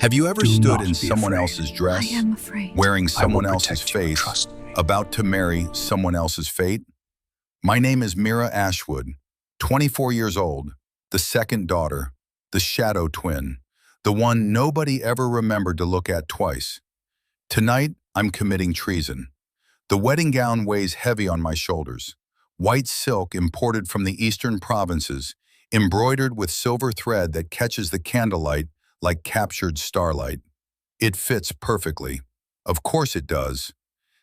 Have you ever Do stood not in be someone afraid. else's dress, I am afraid. wearing I will someone else's protect you, face, trust me. about to marry someone else's fate? My name is Mira Ashwood, 24 years old, the second daughter, the shadow twin, the one nobody ever remembered to look at twice. Tonight, I'm committing treason. The wedding gown weighs heavy on my shoulders. White silk imported from the eastern provinces, embroidered with silver thread that catches the candlelight like captured starlight. It fits perfectly. Of course it does.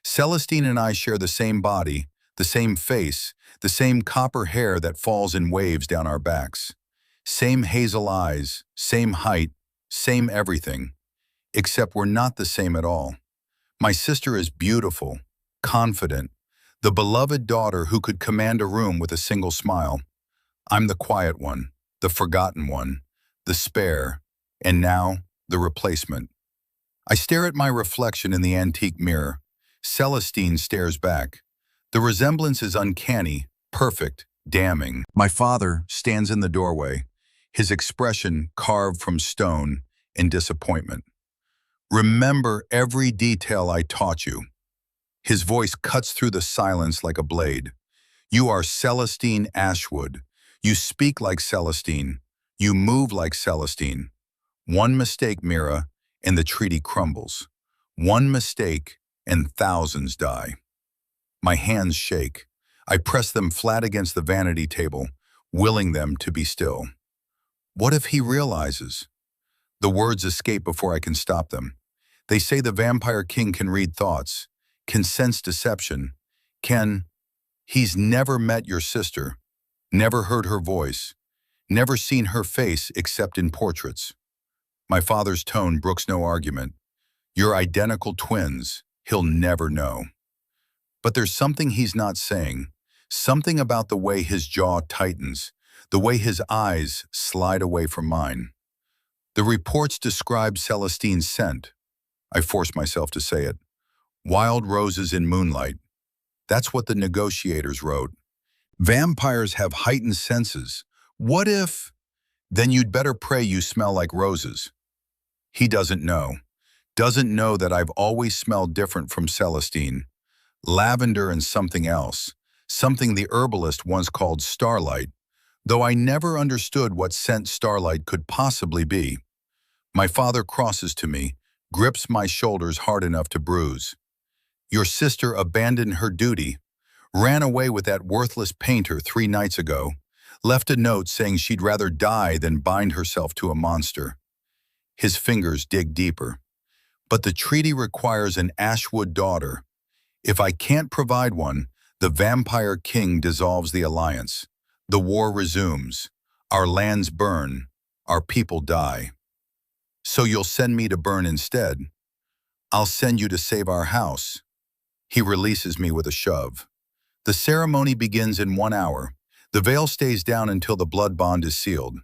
Celestine and I share the same body, the same face, the same copper hair that falls in waves down our backs. Same hazel eyes, same height, same everything. Except we're not the same at all. My sister is beautiful, confident, the beloved daughter who could command a room with a single smile. I'm the quiet one, the forgotten one, the spare, and now the replacement. I stare at my reflection in the antique mirror. Celestine stares back. The resemblance is uncanny, perfect, damning. My father stands in the doorway, his expression carved from stone in disappointment. Remember every detail I taught you. His voice cuts through the silence like a blade. You are Celestine Ashwood. You speak like Celestine. You move like Celestine. One mistake, Mira, and the treaty crumbles. One mistake, and thousands die. My hands shake. I press them flat against the vanity table, willing them to be still. What if he realizes? The words escape before I can stop them. They say the vampire king can read thoughts, can sense deception, He's never met your sister, never heard her voice, never seen her face except in portraits. My father's tone brooks no argument. You're identical twins, he'll never know. But there's something he's not saying, something about the way his jaw tightens, the way his eyes slide away from mine. The reports describe Celestine's scent. I force myself to say it. Wild roses in moonlight. That's what the negotiators wrote. Vampires have heightened senses. What if? Then you'd better pray you smell like roses. He doesn't know that I've always smelled different from Celestine. Lavender and something else, something the herbalist once called starlight, though I never understood what scent starlight could possibly be. My father crosses to me, grips my shoulders hard enough to bruise. Your sister abandoned her duty, ran away with that worthless painter 3 nights ago, left a note saying she'd rather die than bind herself to a monster. His fingers dig deeper. But the treaty requires an Ashwood daughter. If I can't provide one, the vampire king dissolves the alliance. The war resumes. Our lands burn. Our people die. So you'll send me to burn instead. I'll send you to save our house. He releases me with a shove. The ceremony begins in 1 hour. The veil stays down until the blood bond is sealed.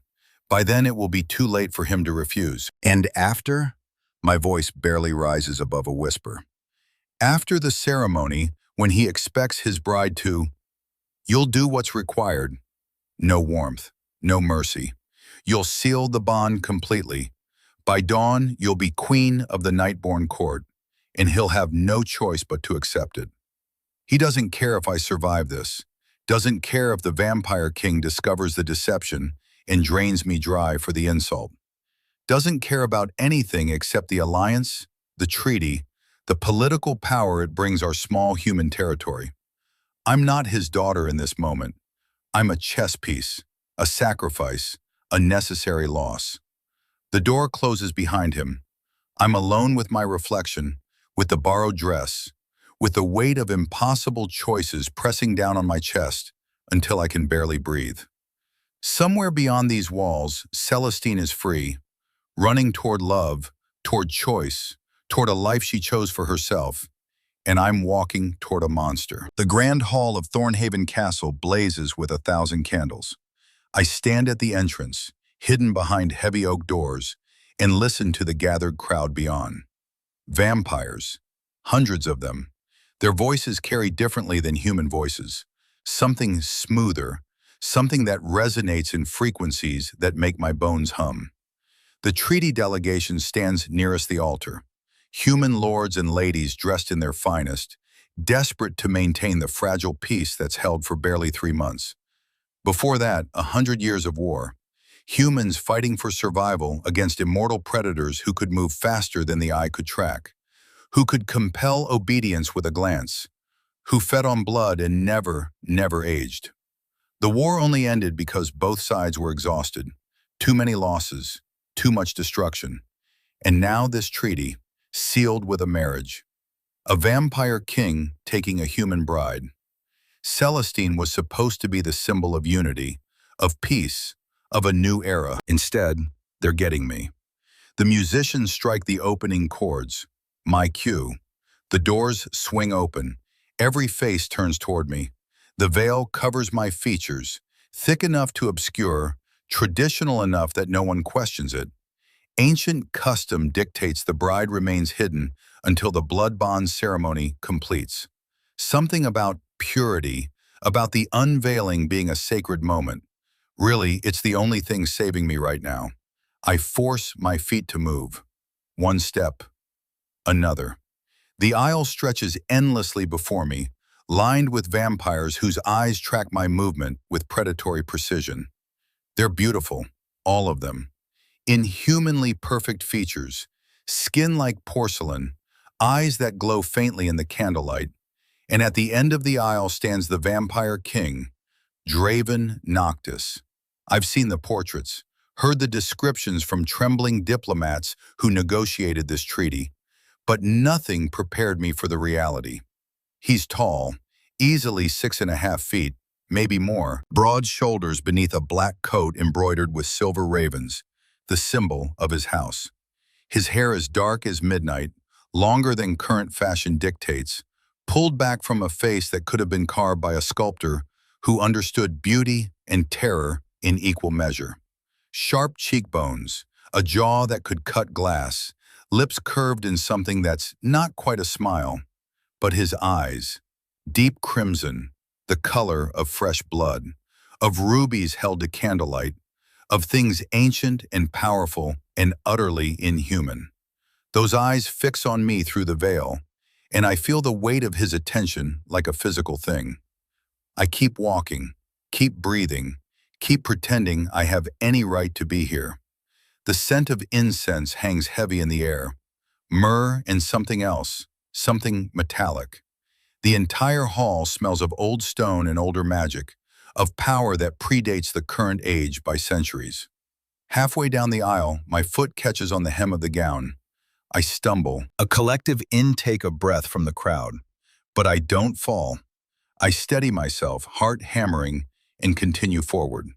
By then it will be too late for him to refuse. And after? My voice barely rises above a whisper. After the ceremony, when he expects his bride to, you'll do what's required. No warmth, no mercy. You'll seal the bond completely. By dawn, you'll be queen of the Nightborn court, and he'll have no choice but to accept it. He doesn't care if I survive this, doesn't care if the vampire king discovers the deception and drains me dry for the insult. Doesn't care about anything except the alliance, the treaty, the political power it brings our small human territory. I'm not his daughter in this moment. I'm a chess piece, a sacrifice, a necessary loss. The door closes behind him. I'm alone with my reflection, with the borrowed dress, with the weight of impossible choices pressing down on my chest until I can barely breathe. Somewhere beyond these walls, Celestine is free, running toward love, toward choice, toward a life she chose for herself, and I'm walking toward a monster. The grand hall of Thornhaven Castle blazes with 1,000 candles. I stand at the entrance, hidden behind heavy oak doors, and listen to the gathered crowd beyond. Vampires, hundreds of them. Their voices carry differently than human voices. Something smoother, something that resonates in frequencies that make my bones hum. The treaty delegation stands nearest the altar. Human lords and ladies dressed in their finest, desperate to maintain the fragile peace that's held for barely 3 months. Before that, 100 years of war. Humans fighting for survival against immortal predators who could move faster than the eye could track, who could compel obedience with a glance, who fed on blood and never aged. The war only ended because both sides were exhausted. Too many losses, too much destruction. And now this treaty, sealed with a marriage. A vampire king taking a human bride. Celestine was supposed to be the symbol of unity, of peace, of a new era. Instead, they're getting me. The musicians strike the opening chords. My cue. The doors swing open. Every face turns toward me. The veil covers my features, thick enough to obscure, traditional enough that no one questions it. Ancient custom dictates the bride remains hidden until the blood bond ceremony completes. Something about purity, about the unveiling being a sacred moment. Really, it's the only thing saving me right now. I force my feet to move. One step, another. The aisle stretches endlessly before me, lined with vampires whose eyes track my movement with predatory precision. They're beautiful, all of them. Inhumanly perfect features, skin like porcelain, eyes that glow faintly in the candlelight. And at the end of the aisle stands the vampire king, Draven Noctis. I've seen the portraits, heard the descriptions from trembling diplomats who negotiated this treaty, but nothing prepared me for the reality. He's tall, easily 6.5 feet, maybe more, broad shoulders beneath a black coat embroidered with silver ravens, the symbol of his house. His hair is dark as midnight, longer than current fashion dictates, pulled back from a face that could have been carved by a sculptor who understood beauty and terror in equal measure. Sharp cheekbones, a jaw that could cut glass, lips curved in something that's not quite a smile, but his eyes, deep crimson, the color of fresh blood, of rubies held to candlelight, of things ancient and powerful and utterly inhuman. Those eyes fix on me through the veil, and I feel the weight of his attention like a physical thing. I keep walking, keep breathing, keep pretending I have any right to be here. The scent of incense hangs heavy in the air, myrrh and something else, something metallic. The entire hall smells of old stone and older magic, of power that predates the current age by centuries. Halfway down the aisle, my foot catches on the hem of the gown. I stumble, a collective intake of breath from the crowd. But I don't fall. I steady myself, heart hammering, and continue forward.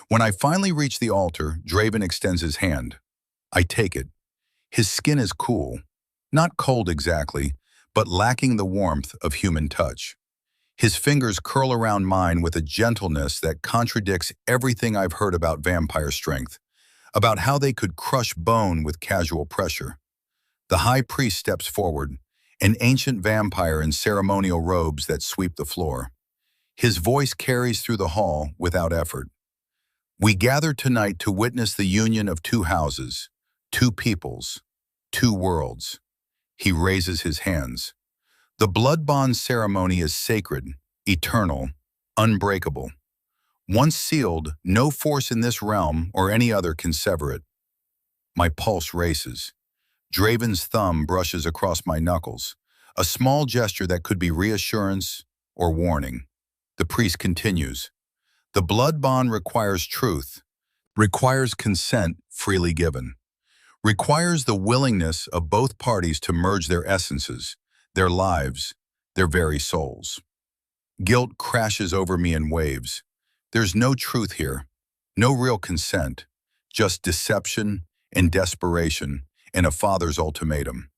When I finally reach the altar, Draven extends his hand. I take it. His skin is cool, not cold exactly, but lacking the warmth of human touch. His fingers curl around mine with a gentleness that contradicts everything I've heard about vampire strength, about how they could crush bone with casual pressure. The high priest steps forward, an ancient vampire in ceremonial robes that sweep the floor. His voice carries through the hall without effort. We gather tonight to witness the union of two houses, two peoples, two worlds. He raises his hands. The blood bond ceremony is sacred, eternal, unbreakable. Once sealed, no force in this realm or any other can sever it. My pulse races. Draven's thumb brushes across my knuckles, a small gesture that could be reassurance or warning. The priest continues. The blood bond requires truth, requires consent freely given, requires the willingness of both parties to merge their essences, their lives, their very souls. Guilt crashes over me in waves. There's no truth here, no real consent, just deception and desperation and a father's ultimatum.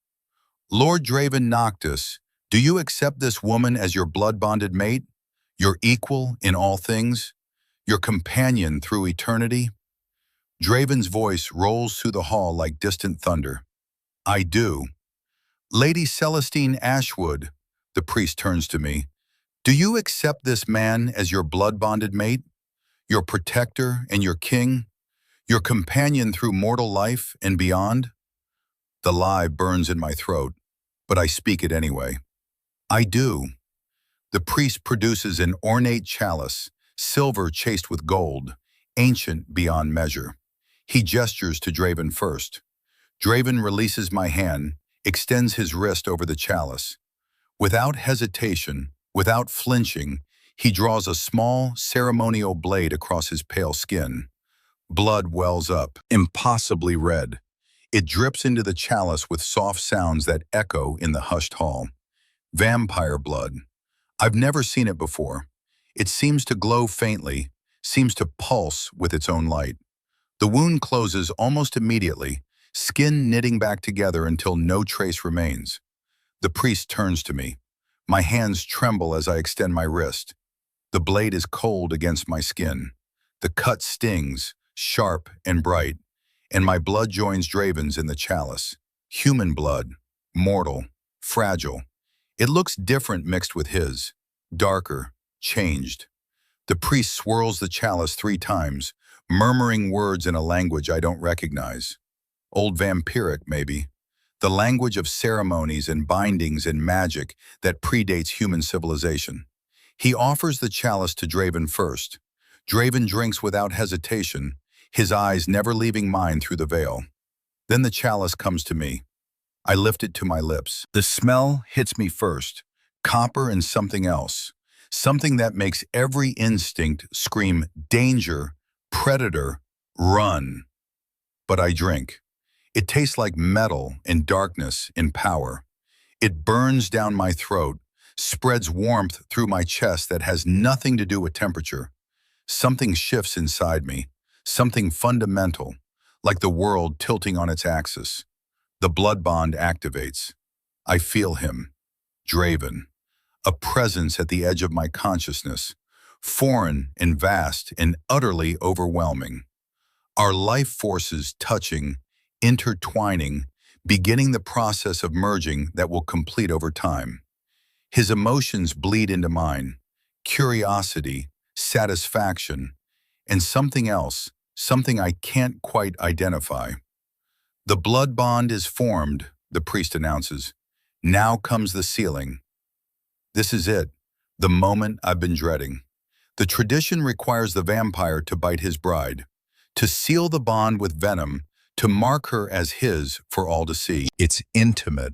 Lord Draven Noctis, do you accept this woman as your blood-bonded mate, your equal in all things, your companion through eternity? Draven's voice rolls through the hall like distant thunder. I do. Lady Celestine Ashwood, the priest turns to me, do you accept this man as your blood-bonded mate, your protector and your king, Your companion through mortal life and beyond? The lie burns in my throat, but I speak it anyway. I do. The priest produces an ornate chalice, silver chased with gold, ancient beyond measure. He gestures to Draven first. Draven releases my hand, extends his wrist over the chalice. Without hesitation, without flinching, he draws a small, ceremonial blade across his pale skin. Blood wells up, impossibly red. It drips into the chalice with soft sounds that echo in the hushed hall. Vampire blood. I've never seen it before. It seems to glow faintly, seems to pulse with its own light. The wound closes almost immediately, skin knitting back together until no trace remains. The priest turns to me. My hands tremble as I extend my wrist. The blade is cold against my skin. The cut stings, sharp and bright, and my blood joins Draven's in the chalice. Human blood, mortal, fragile. It looks different mixed with his, darker, changed. The priest swirls the chalice 3 times, murmuring words in a language I don't recognize. Old vampiric, maybe. The language of ceremonies and bindings and magic that predates human civilization. He offers the chalice to Draven first. Draven drinks without hesitation, his eyes never leaving mine through the veil. Then the chalice comes to me. I lift it to my lips. The smell hits me first, copper and something else. Something that makes every instinct scream, danger, predator, run. But I drink. It tastes like metal and darkness in power. It burns down my throat, spreads warmth through my chest that has nothing to do with temperature. Something shifts inside me, something fundamental, like the world tilting on its axis. The blood bond activates. I feel him, Draven, a presence at the edge of my consciousness, foreign and vast and utterly overwhelming. Our life forces touching, intertwining, beginning the process of merging that will complete over time. His emotions bleed into mine, curiosity, satisfaction, and something else, something I can't quite identify. The blood bond is formed, the priest announces. Now comes the sealing. This is it, the moment I've been dreading. The tradition requires the vampire to bite his bride, to seal the bond with venom, to mark her as his for all to see. It's intimate,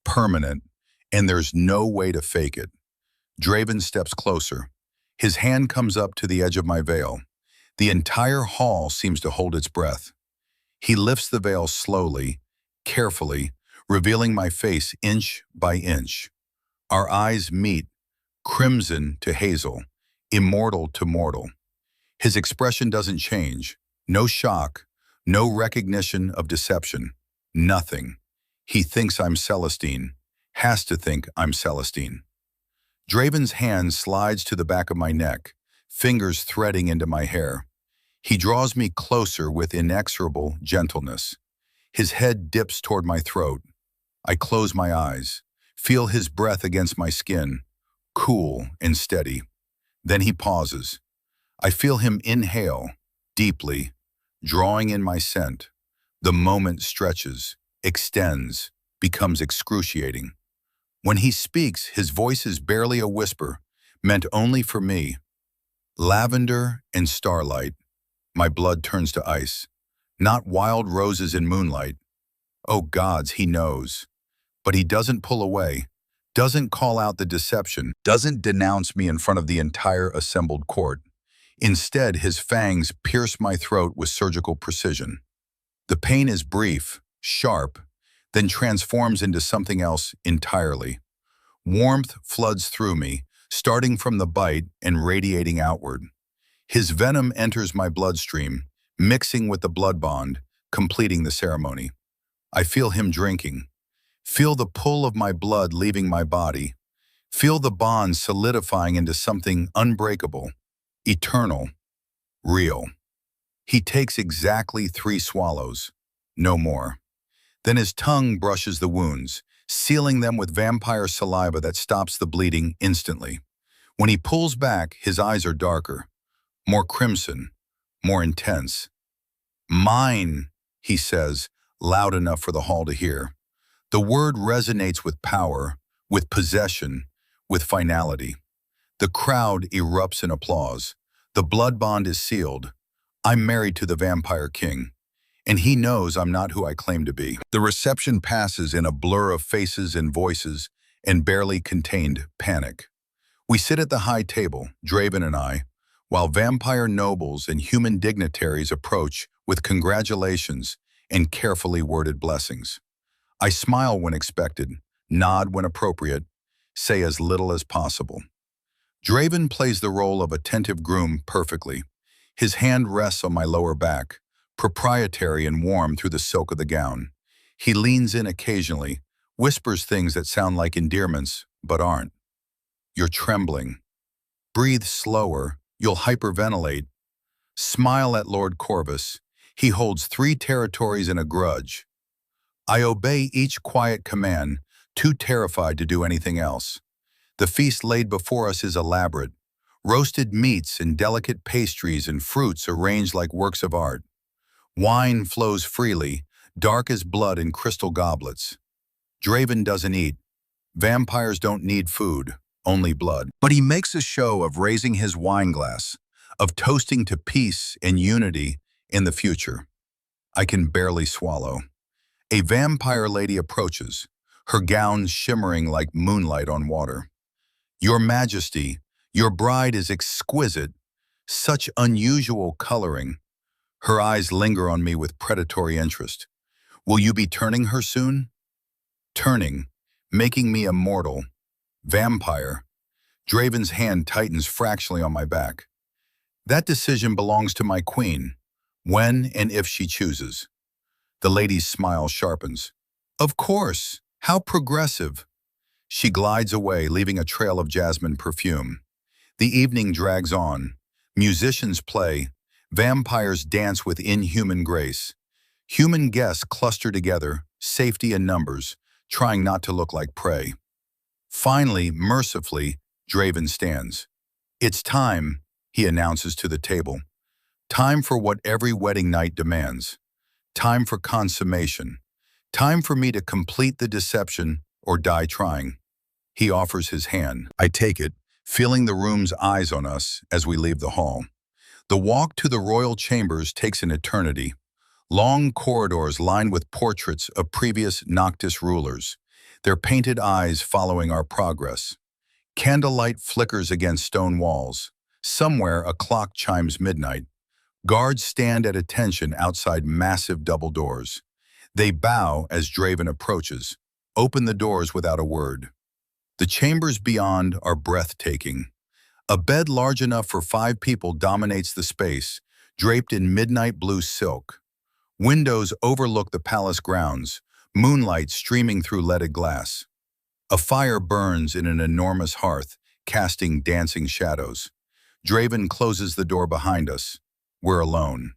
permanent, and there's no way to fake it. Draven steps closer. His hand comes up to the edge of my veil. The entire hall seems to hold its breath. He lifts the veil slowly, carefully, revealing my face inch by inch. Our eyes meet, crimson to hazel, immortal to mortal. His expression doesn't change. No shock, no recognition of deception, nothing. He thinks I'm Celestine, has to think I'm Celestine. Draven's hand slides to the back of my neck, fingers threading into my hair. He draws me closer with inexorable gentleness. His head dips toward my throat. I close my eyes, feel his breath against my skin, cool and steady. Then he pauses. I feel him inhale, deeply, drawing in my scent. The moment stretches, extends, becomes excruciating. When he speaks, his voice is barely a whisper, meant only for me. Lavender and starlight. My blood turns to ice. Not wild roses in moonlight. Oh gods, he knows. But he doesn't pull away, doesn't call out the deception, doesn't denounce me in front of the entire assembled court. Instead, his fangs pierce my throat with surgical precision. The pain is brief, sharp, then transforms into something else entirely. Warmth floods through me, starting from the bite and radiating outward. His venom enters my bloodstream, mixing with the blood bond, completing the ceremony. I feel him drinking. Feel the pull of my blood leaving my body. Feel the bond solidifying into something unbreakable, eternal, real. He takes exactly 3 swallows, no more. Then his tongue brushes the wounds, sealing them with vampire saliva that stops the bleeding instantly. When he pulls back, his eyes are darker, more crimson, more intense. Mine, he says, loud enough for the hall to hear. The word resonates with power, with possession, with finality. The crowd erupts in applause. The blood bond is sealed. I'm married to the Vampire King, and he knows I'm not who I claim to be. The reception passes in a blur of faces and voices and barely contained panic. We sit at the high table, Draven and I, while vampire nobles and human dignitaries approach with congratulations and carefully worded blessings. I smile when expected, nod when appropriate, say as little as possible. Draven plays the role of attentive groom perfectly. His hand rests on my lower back, proprietary and warm through the silk of the gown. He leans in occasionally, whispers things that sound like endearments, but aren't. You're trembling. Breathe slower, you'll hyperventilate. Smile at Lord Corvus. He holds 3 territories in a grudge. I obey each quiet command, too terrified to do anything else. The feast laid before us is elaborate. Roasted meats and delicate pastries and fruits arranged like works of art. Wine flows freely, dark as blood in crystal goblets. Draven doesn't eat. Vampires don't need food, only blood. But he makes a show of raising his wine glass, of toasting to peace and unity in the future. I can barely swallow. A vampire lady approaches, her gown shimmering like moonlight on water. Your Majesty, your bride is exquisite, such unusual coloring. Her eyes linger on me with predatory interest. Will you be turning her soon? Turning, making me a mortal. Vampire. Draven's hand tightens fractionally on my back. That decision belongs to my queen, when and if she chooses. The lady's smile sharpens. Of course, how progressive. She glides away, leaving a trail of jasmine perfume. The evening drags on. Musicians play. Vampires dance with inhuman grace. Human guests cluster together, safety in numbers, trying not to look like prey. Finally, mercifully, Draven stands. It's time, he announces to the table. Time for what every wedding night demands. Time for consummation. Time for me to complete the deception or die trying. He offers his hand. I take it, feeling the room's eyes on us as we leave the hall. The walk to the royal chambers takes an eternity. Long corridors lined with portraits of previous Noctis rulers, their painted eyes following our progress. Candlelight flickers against stone walls. Somewhere a clock chimes midnight. Guards stand at attention outside massive double doors. They bow as Draven approaches, open the doors without a word. The chambers beyond are breathtaking. A bed large enough for 5 people dominates the space, draped in midnight blue silk. Windows overlook the palace grounds, moonlight streaming through leaded glass. A fire burns in an enormous hearth, casting dancing shadows. Draven closes the door behind us. We're alone.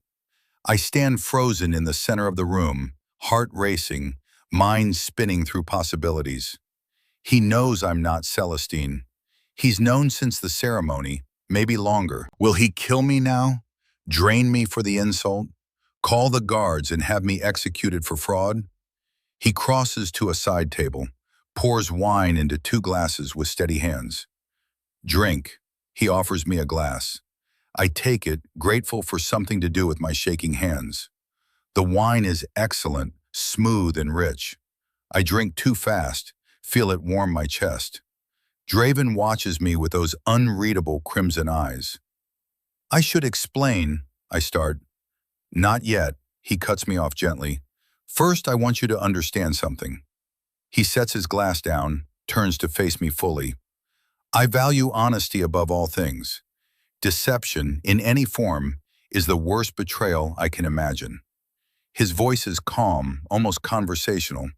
I stand frozen in the center of the room, heart racing, mind spinning through possibilities. He knows I'm not Celestine. He's known since the ceremony, maybe longer. Will he kill me now? Drain me for the insult? Call the guards and have me executed for fraud? He crosses to a side table, pours wine into 2 glasses with steady hands. Drink. He offers me a glass. I take it, grateful for something to do with my shaking hands. The wine is excellent, smooth and rich. I drink too fast, feel it warm my chest. Draven watches me with those unreadable crimson eyes. I should explain, I start. Not yet, he cuts me off gently. First, I want you to understand something. He sets his glass down, turns to face me fully. I value honesty above all things. Deception, in any form, is the worst betrayal I can imagine. His voice is calm, almost conversational.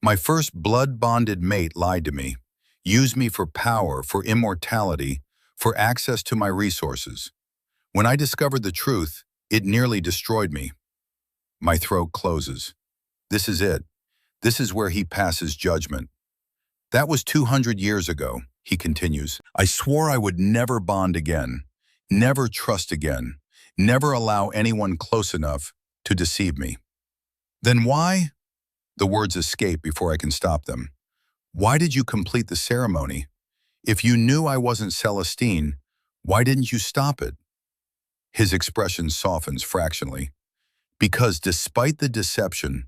My first blood-bonded mate lied to me, used me for power, for immortality, for access to my resources. When I discovered the truth, it nearly destroyed me. My throat closes. This is it. This is where he passes judgment. That was 200 years ago, he continues. I swore I would never bond again, never trust again, never allow anyone close enough, to deceive me. Then why? The words escape before I can stop them. Why did you complete the ceremony? If you knew I wasn't Celestine, why didn't you stop it? His expression softens fractionally. Because despite the deception,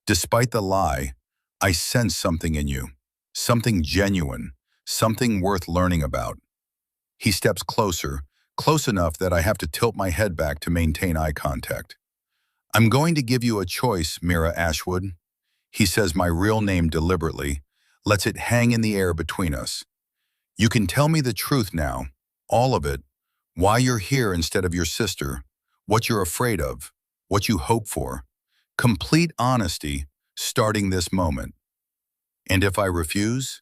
despite the lie, I sense something in you. Something genuine, something worth learning about. He steps closer, close enough that I have to tilt my head back to maintain eye contact. I'm going to give you a choice, Mira Ashwood. He says my real name deliberately, lets it hang in the air between us. You can tell me the truth now, all of it, why you're here instead of your sister, what you're afraid of, what you hope for. Complete honesty, starting this moment. And if I refuse?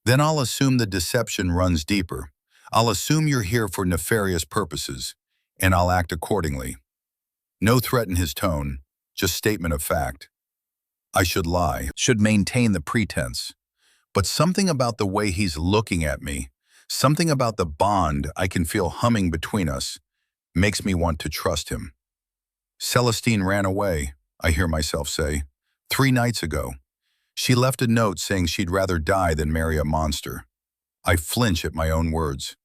Then I'll assume the deception runs deeper. I'll assume you're here for nefarious purposes, and I'll act accordingly. No threat in his tone, just statement of fact. I should lie, should maintain the pretense. But something about the way he's looking at me, something about the bond I can feel humming between us, makes me want to trust him. Celestine ran away, I hear myself say, 3 nights ago. She left a note saying she'd rather die than marry a monster. I flinch at my own words.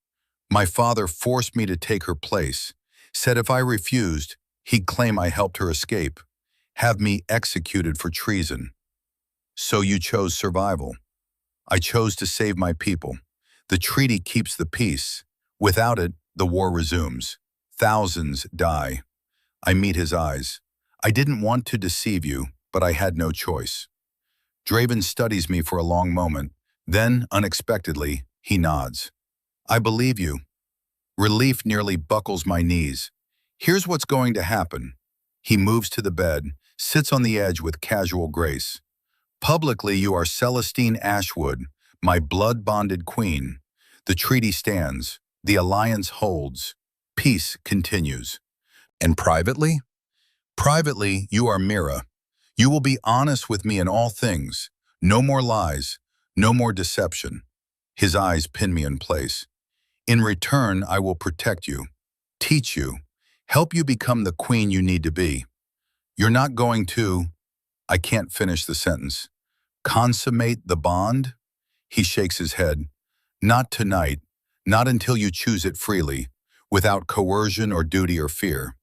My father forced me to take her place, said if I refused, he'd claim I helped her escape, have me executed for treason. So you chose survival. I chose to save my people. The treaty keeps the peace. Without it, the war resumes. Thousands die. I meet his eyes. I didn't want to deceive you, but I had no choice. Draven studies me for a long moment. Then, unexpectedly, he nods. I believe you. Relief nearly buckles my knees. Here's what's going to happen. He moves to the bed, sits on the edge with casual grace. Publicly, you are Celestine Ashwood, my blood-bonded queen. The treaty stands. The alliance holds. Peace continues. And privately? Privately, you are Mira. You will be honest with me in all things. No more lies. No more deception. His eyes pin me in place. In return, I will protect you, teach you, help you become the queen you need to be. You're not going to, I can't finish the sentence. Consummate the bond? He shakes his head. Not tonight, not until you choose it freely, without coercion or duty or fear.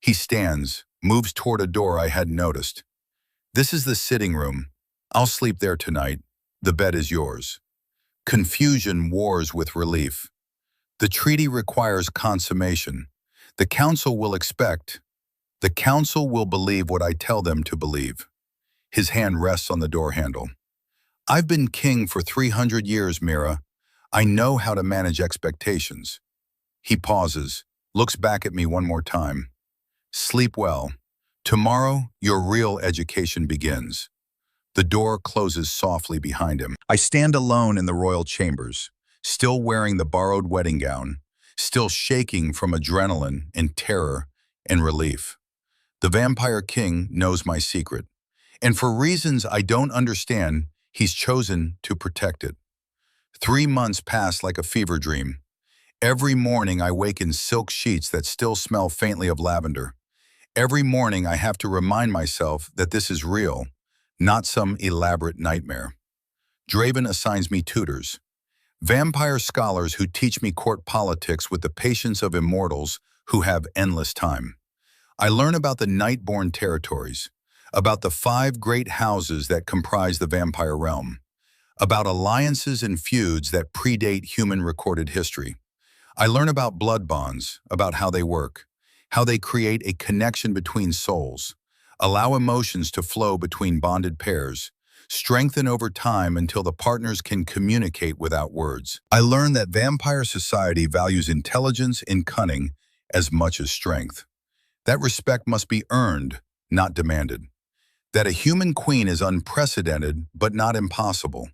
He stands, moves toward a door I hadn't noticed. This is the sitting room. I'll sleep there tonight. The bed is yours. Confusion wars with relief. The treaty requires consummation. The council will expect. The council will believe what I tell them to believe. His hand rests on the door handle. I've been king for 300 years, Mira. I know how to manage expectations. He pauses, looks back at me one more time. Sleep well. Tomorrow, your real education begins. The door closes softly behind him. I stand alone in the royal chambers, still wearing the borrowed wedding gown, still shaking from adrenaline and terror and relief. The Vampire King knows my secret, and for reasons I don't understand, he's chosen to protect it. 3 months pass like a fever dream. Every morning I wake in silk sheets that still smell faintly of lavender. Every morning I have to remind myself that this is real, not some elaborate nightmare. Draven assigns me tutors. Vampire scholars who teach me court politics with the patience of immortals who have endless time. I learn about the Nightborn territories, about the 5 great houses that comprise the vampire realm, about alliances and feuds that predate human recorded history. I learn about blood bonds, about how they work, how they create a connection between souls, allow emotions to flow between bonded pairs, strengthen over time until the partners can communicate without words. I learn that vampire society values intelligence and cunning as much as strength. That respect must be earned, not demanded. That a human queen is unprecedented but not impossible.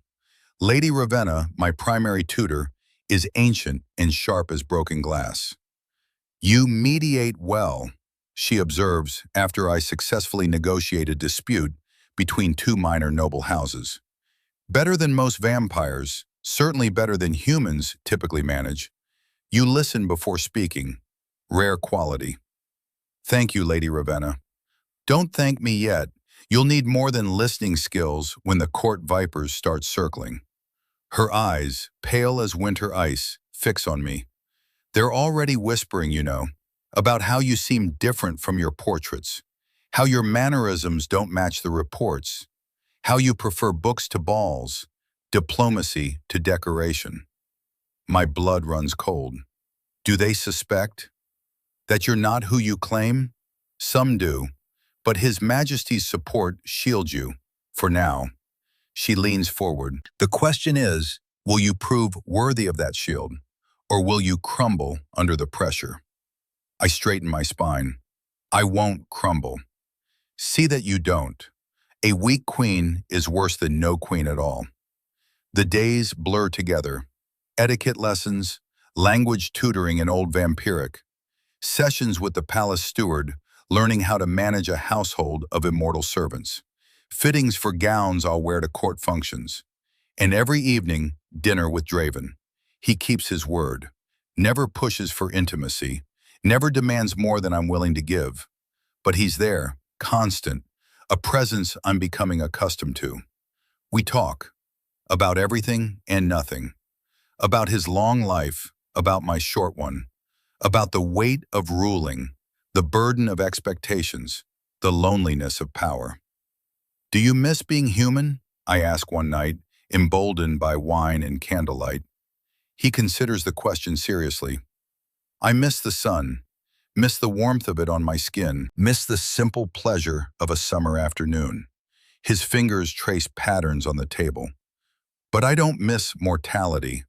Lady Ravenna, my primary tutor, is ancient and sharp as broken glass. You mediate well, she observes after I successfully negotiate a dispute between 2 minor noble houses. Better than most vampires, certainly better than humans typically manage. You listen before speaking. Rare quality. Thank you, Lady Ravenna. Don't thank me yet. You'll need more than listening skills when the court vipers start circling. Her eyes, pale as winter ice, fix on me. They're already whispering, about how you seem different from your portraits, how your mannerisms don't match the reports, how you prefer books to balls, diplomacy to decoration. My blood runs cold. Do they suspect that you're not who you claim? Some do, but His Majesty's support shields you, for now. She leans forward. The question is, will you prove worthy of that shield, or will you crumble under the pressure? I straighten my spine. I won't crumble. See that you don't. A weak queen is worse than no queen at all. The days blur together. Etiquette lessons, language tutoring in Old Vampiric, sessions with the palace steward, learning how to manage a household of immortal servants, fittings for gowns I'll wear to court functions, and every evening, dinner with Draven. He keeps his word, never pushes for intimacy, never demands more than I'm willing to give. But he's there, constant, a presence I'm becoming accustomed to. We talk about everything and nothing, about his long life, about my short one, about the weight of ruling, the burden of expectations, the loneliness of power. Do you miss being human? I ask one night, emboldened by wine and candlelight. He considers the question seriously. I miss the sun, miss the warmth of it on my skin, miss the simple pleasure of a summer afternoon. His fingers trace patterns on the table. But I don't miss mortality.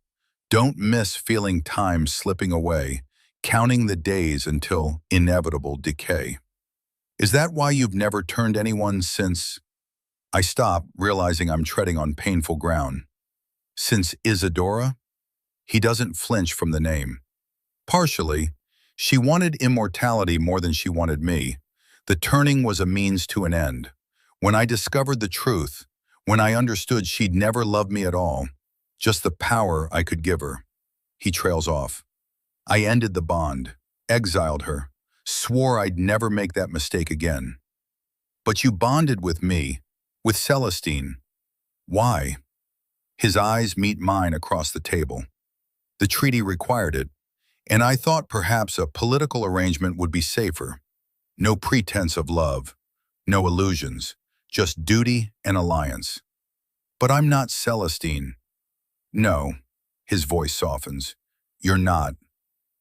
Don't miss feeling time slipping away, counting the days until inevitable decay. Is that why you've never turned anyone since? I stop, realizing I'm treading on painful ground. Since Isadora? He doesn't flinch from the name. Partially, she wanted immortality more than she wanted me. The turning was a means to an end. When I discovered the truth, when I understood she'd never loved me at all, just the power I could give her. He trails off. I ended the bond, exiled her, swore I'd never make that mistake again. But you bonded with me, with Celestine. Why? His eyes meet mine across the table. The treaty required it, and I thought perhaps a political arrangement would be safer. No pretense of love, no illusions, just duty and alliance. But I'm not Celestine. No, his voice softens. You're not.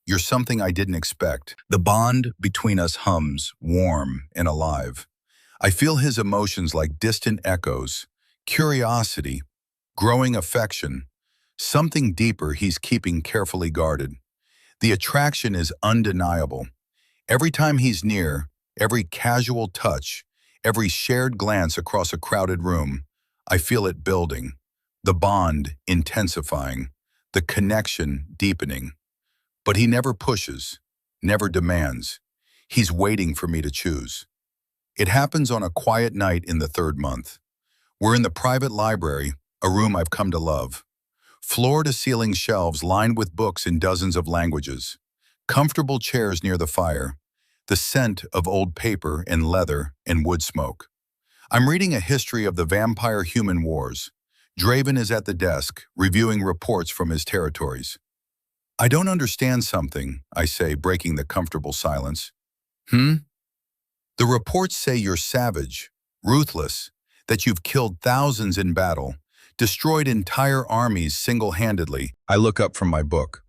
You're something I didn't expect. The bond between us hums, warm and alive. I feel his emotions like distant echoes, curiosity, growing affection, something deeper he's keeping carefully guarded. The attraction is undeniable. Every time he's near, every casual touch, every shared glance across a crowded room, I feel it building, the bond intensifying, the connection deepening. But he never pushes, never demands. He's waiting for me to choose. It happens on a quiet night in the third month. We're in the private library, a room I've come to love. Floor-to-ceiling shelves lined with books in dozens of languages. Comfortable chairs near the fire. The scent of old paper and leather and wood smoke. I'm reading a history of the vampire-human wars. Draven is at the desk, reviewing reports from his territories. I don't understand something, I say, breaking the comfortable silence. The reports say you're savage, ruthless, that you've killed thousands in battle, destroyed entire armies single-handedly. I look up from my book.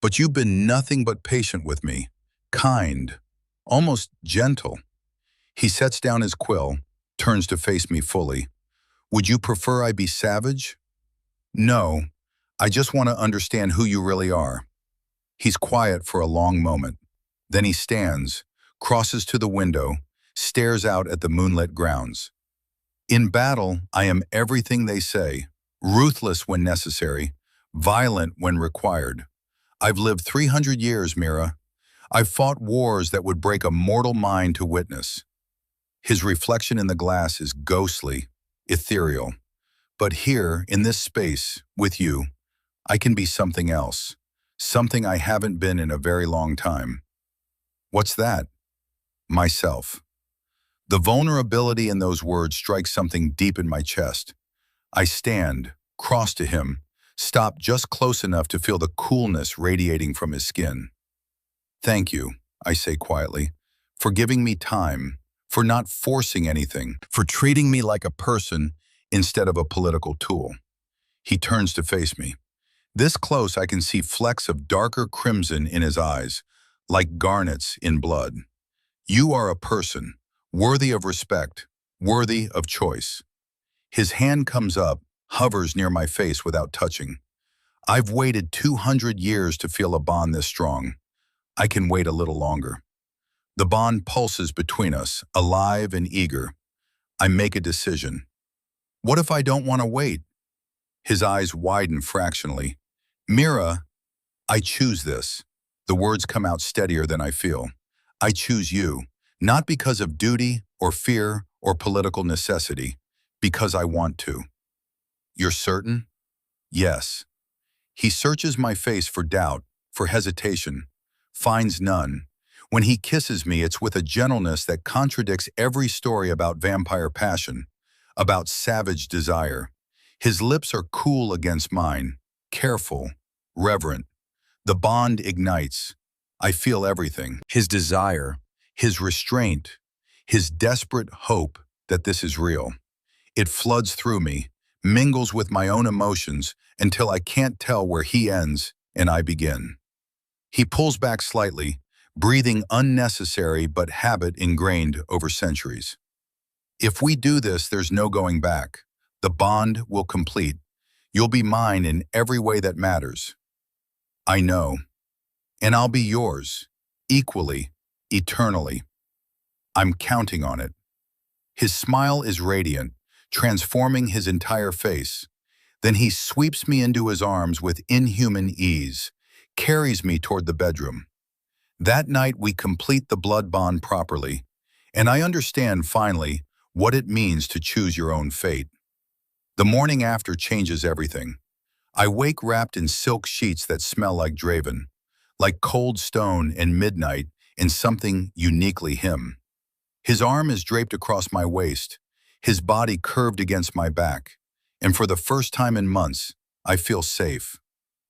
But you've been nothing but patient with me, kind, almost gentle. He sets down his quill, turns to face me fully. Would you prefer I be savage? No, I just want to understand who you really are. He's quiet for a long moment. Then he stands, crosses to the window, stares out at the moonlit grounds. In battle, I am everything they say, ruthless when necessary, violent when required. I've lived 300 years, Mira. I've fought wars that would break a mortal mind to witness. His reflection in the glass is ghostly, ethereal. But here, in this space, with you, I can be something else, something I haven't been in a very long time. What's that? Myself. The vulnerability in those words strikes something deep in my chest. I stand, cross to him, stop just close enough to feel the coolness radiating from his skin. Thank you, I say quietly, for giving me time, for not forcing anything, for treating me like a person instead of a political tool. He turns to face me. This close, I can see flecks of darker crimson in his eyes, like garnets in blood. You are a person, worthy of respect, worthy of choice. His hand comes up, hovers near my face without touching. I've waited 200 years to feel a bond this strong. I can wait a little longer. The bond pulses between us, alive and eager. I make a decision. What if I don't want to wait? His eyes widen fractionally. Mira, I choose this. The words come out steadier than I feel. I choose you, not because of duty or fear or political necessity, because I want to. You're certain? Yes. He searches my face for doubt, for hesitation, finds none. When he kisses me, it's with a gentleness that contradicts every story about vampire passion, about savage desire. His lips are cool against mine, careful, reverent. The bond ignites. I feel everything. His desire, his restraint, his desperate hope that this is real. It floods through me, mingles with my own emotions until I can't tell where he ends and I begin. He pulls back slightly, breathing unnecessary but habit ingrained over centuries. If we do this, there's no going back. The bond will complete. You'll be mine in every way that matters. I know. And I'll be yours, equally, eternally. I'm counting on it. His smile is radiant, transforming his entire face. Then he sweeps me into his arms with inhuman ease, carries me toward the bedroom. That night we complete the blood bond properly, and I understand finally what it means to choose your own fate. The morning after changes everything. I wake wrapped in silk sheets that smell like Draven, like cold stone and midnight in something uniquely him. His arm is draped across my waist, his body curved against my back, and for the first time in months, I feel safe.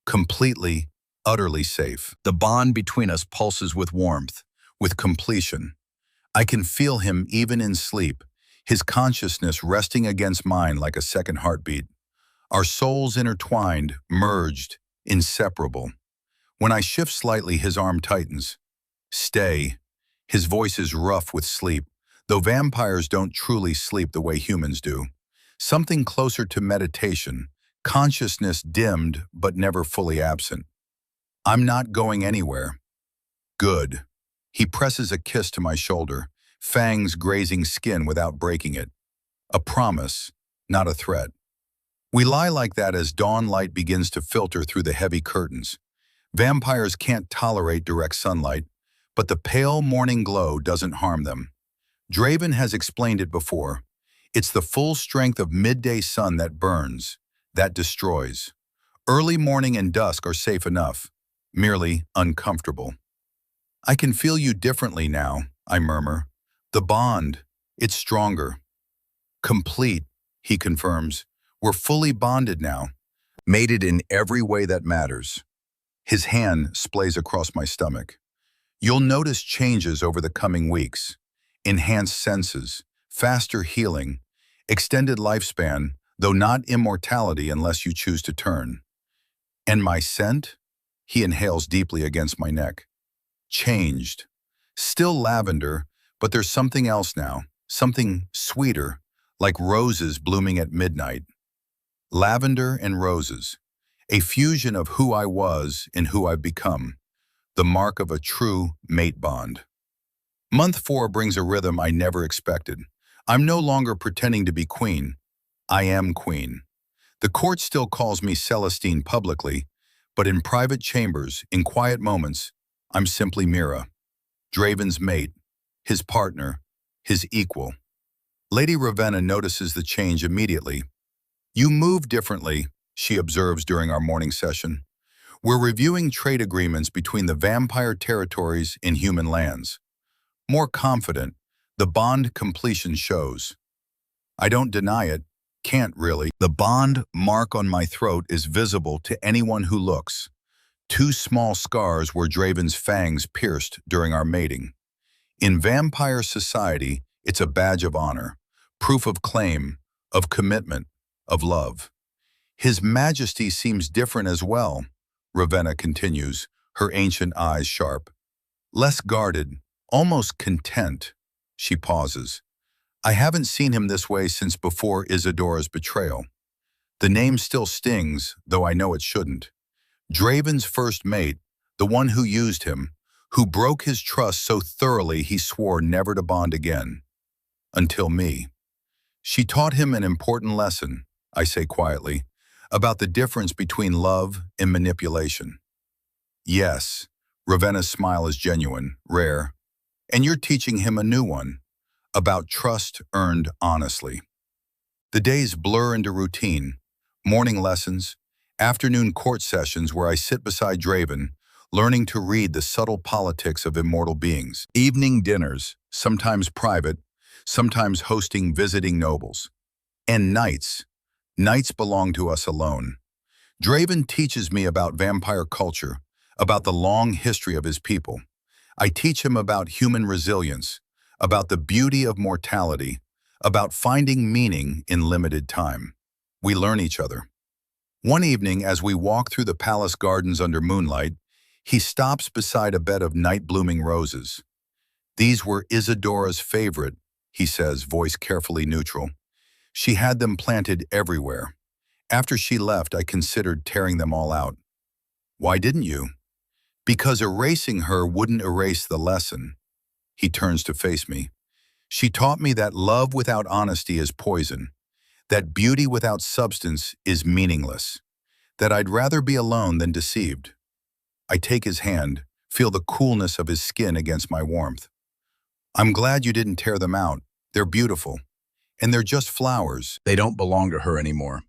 Completely, utterly safe. The bond between us pulses with warmth, with completion. I can feel him even in sleep, his consciousness resting against mine like a second heartbeat. Our souls intertwined, merged, inseparable. When I shift slightly, his arm tightens. Stay. His voice is rough with sleep, though vampires don't truly sleep the way humans do. Something closer to meditation, consciousness dimmed but never fully absent. I'm not going anywhere. Good. He presses a kiss to my shoulder, fangs grazing skin without breaking it. A promise, not a threat. We lie like that as dawn light begins to filter through the heavy curtains. Vampires can't tolerate direct sunlight, but the pale morning glow doesn't harm them. Draven has explained it before. It's the full strength of midday sun that burns, that destroys. Early morning and dusk are safe enough, merely uncomfortable. I can feel you differently now, I murmur. The bond, it's stronger. Complete, he confirms. We're fully bonded now. Mated in every way that matters. His hand splays across my stomach. You'll notice changes over the coming weeks. Enhanced senses, faster healing, extended lifespan, though not immortality unless you choose to turn. And my scent? He inhales deeply against my neck. Changed. Still lavender, but there's something else now, something sweeter, like roses blooming at midnight. Lavender and roses, a fusion of who I was and who I've become, the mark of a true mate bond. Month 4 brings a rhythm I never expected. I'm no longer pretending to be queen. I am queen. The court still calls me Celestine publicly, but in private chambers, in quiet moments, I'm simply Mira, Draven's mate, his partner, his equal. Lady Ravenna notices the change immediately. You move differently, she observes during our morning session. We're reviewing trade agreements between the vampire territories and human lands. More confident, The bond completion shows. I don't deny it, can't really. The bond mark on my throat is visible to anyone who looks. Two small scars where Draven's fangs pierced during our mating. In vampire society, it's a badge of honor, proof of claim, of commitment, of love. His Majesty seems different as well, Ravenna continues, her ancient eyes sharp. Less guarded, almost content. She pauses. I haven't seen him this way since before Isadora's betrayal. The name still stings, though I know it shouldn't. Draven's first mate, the one who used him, who broke his trust so thoroughly he swore never to bond again. Until me. She taught him an important lesson, I say quietly, about the difference between love and manipulation. Yes, Ravenna's smile is genuine, rare, and you're teaching him a new one, about trust earned honestly. The days blur into routine, morning lessons, afternoon court sessions where I sit beside Draven, learning to read the subtle politics of immortal beings. Evening dinners, sometimes private, sometimes hosting visiting nobles. And nights. Nights belong to us alone. Draven teaches me about vampire culture, about the long history of his people. I teach him about human resilience, about the beauty of mortality, about finding meaning in limited time. We learn each other. One evening, as we walk through the palace gardens under moonlight, he stops beside a bed of night-blooming roses. These were Isadora's favorite, he says, voice carefully neutral. She had them planted everywhere. After she left, I considered tearing them all out. Why didn't you? Because erasing her wouldn't erase the lesson. He turns to face me. She taught me that love without honesty is poison, that beauty without substance is meaningless, that I'd rather be alone than deceived. I take his hand, feel the coolness of his skin against my warmth. I'm glad you didn't tear them out. They're beautiful. And they're just flowers. They don't belong to her anymore.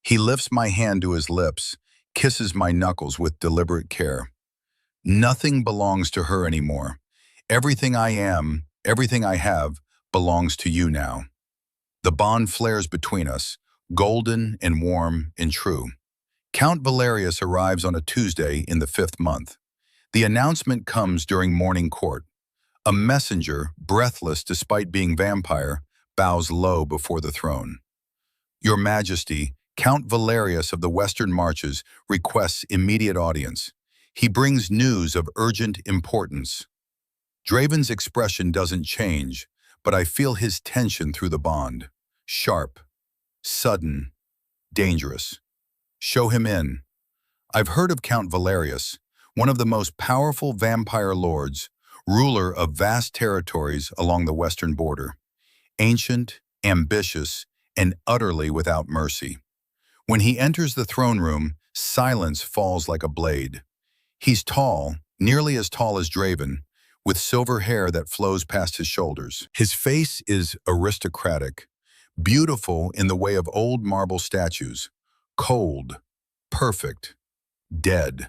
He lifts my hand to his lips, kisses my knuckles with deliberate care. Nothing belongs to her anymore. Everything I am, everything I have, belongs to you now. The bond flares between us, golden and warm and true. Count Valerius arrives on a Tuesday in the 5th month. The announcement comes during morning court. A messenger, breathless despite being vampire, bows low before the throne. Your Majesty, Count Valerius of the Western Marches requests immediate audience. He brings news of urgent importance. Draven's expression doesn't change, but I feel his tension through the bond. Sharp, sudden, dangerous. Show him in. I've heard of Count Valerius, one of the most powerful vampire lords, ruler of vast territories along the western border. Ancient, ambitious, and utterly without mercy. When he enters the throne room, silence falls like a blade. He's tall, nearly as tall as Draven, with silver hair that flows past his shoulders. His face is aristocratic, beautiful in the way of old marble statues, cold, perfect, dead.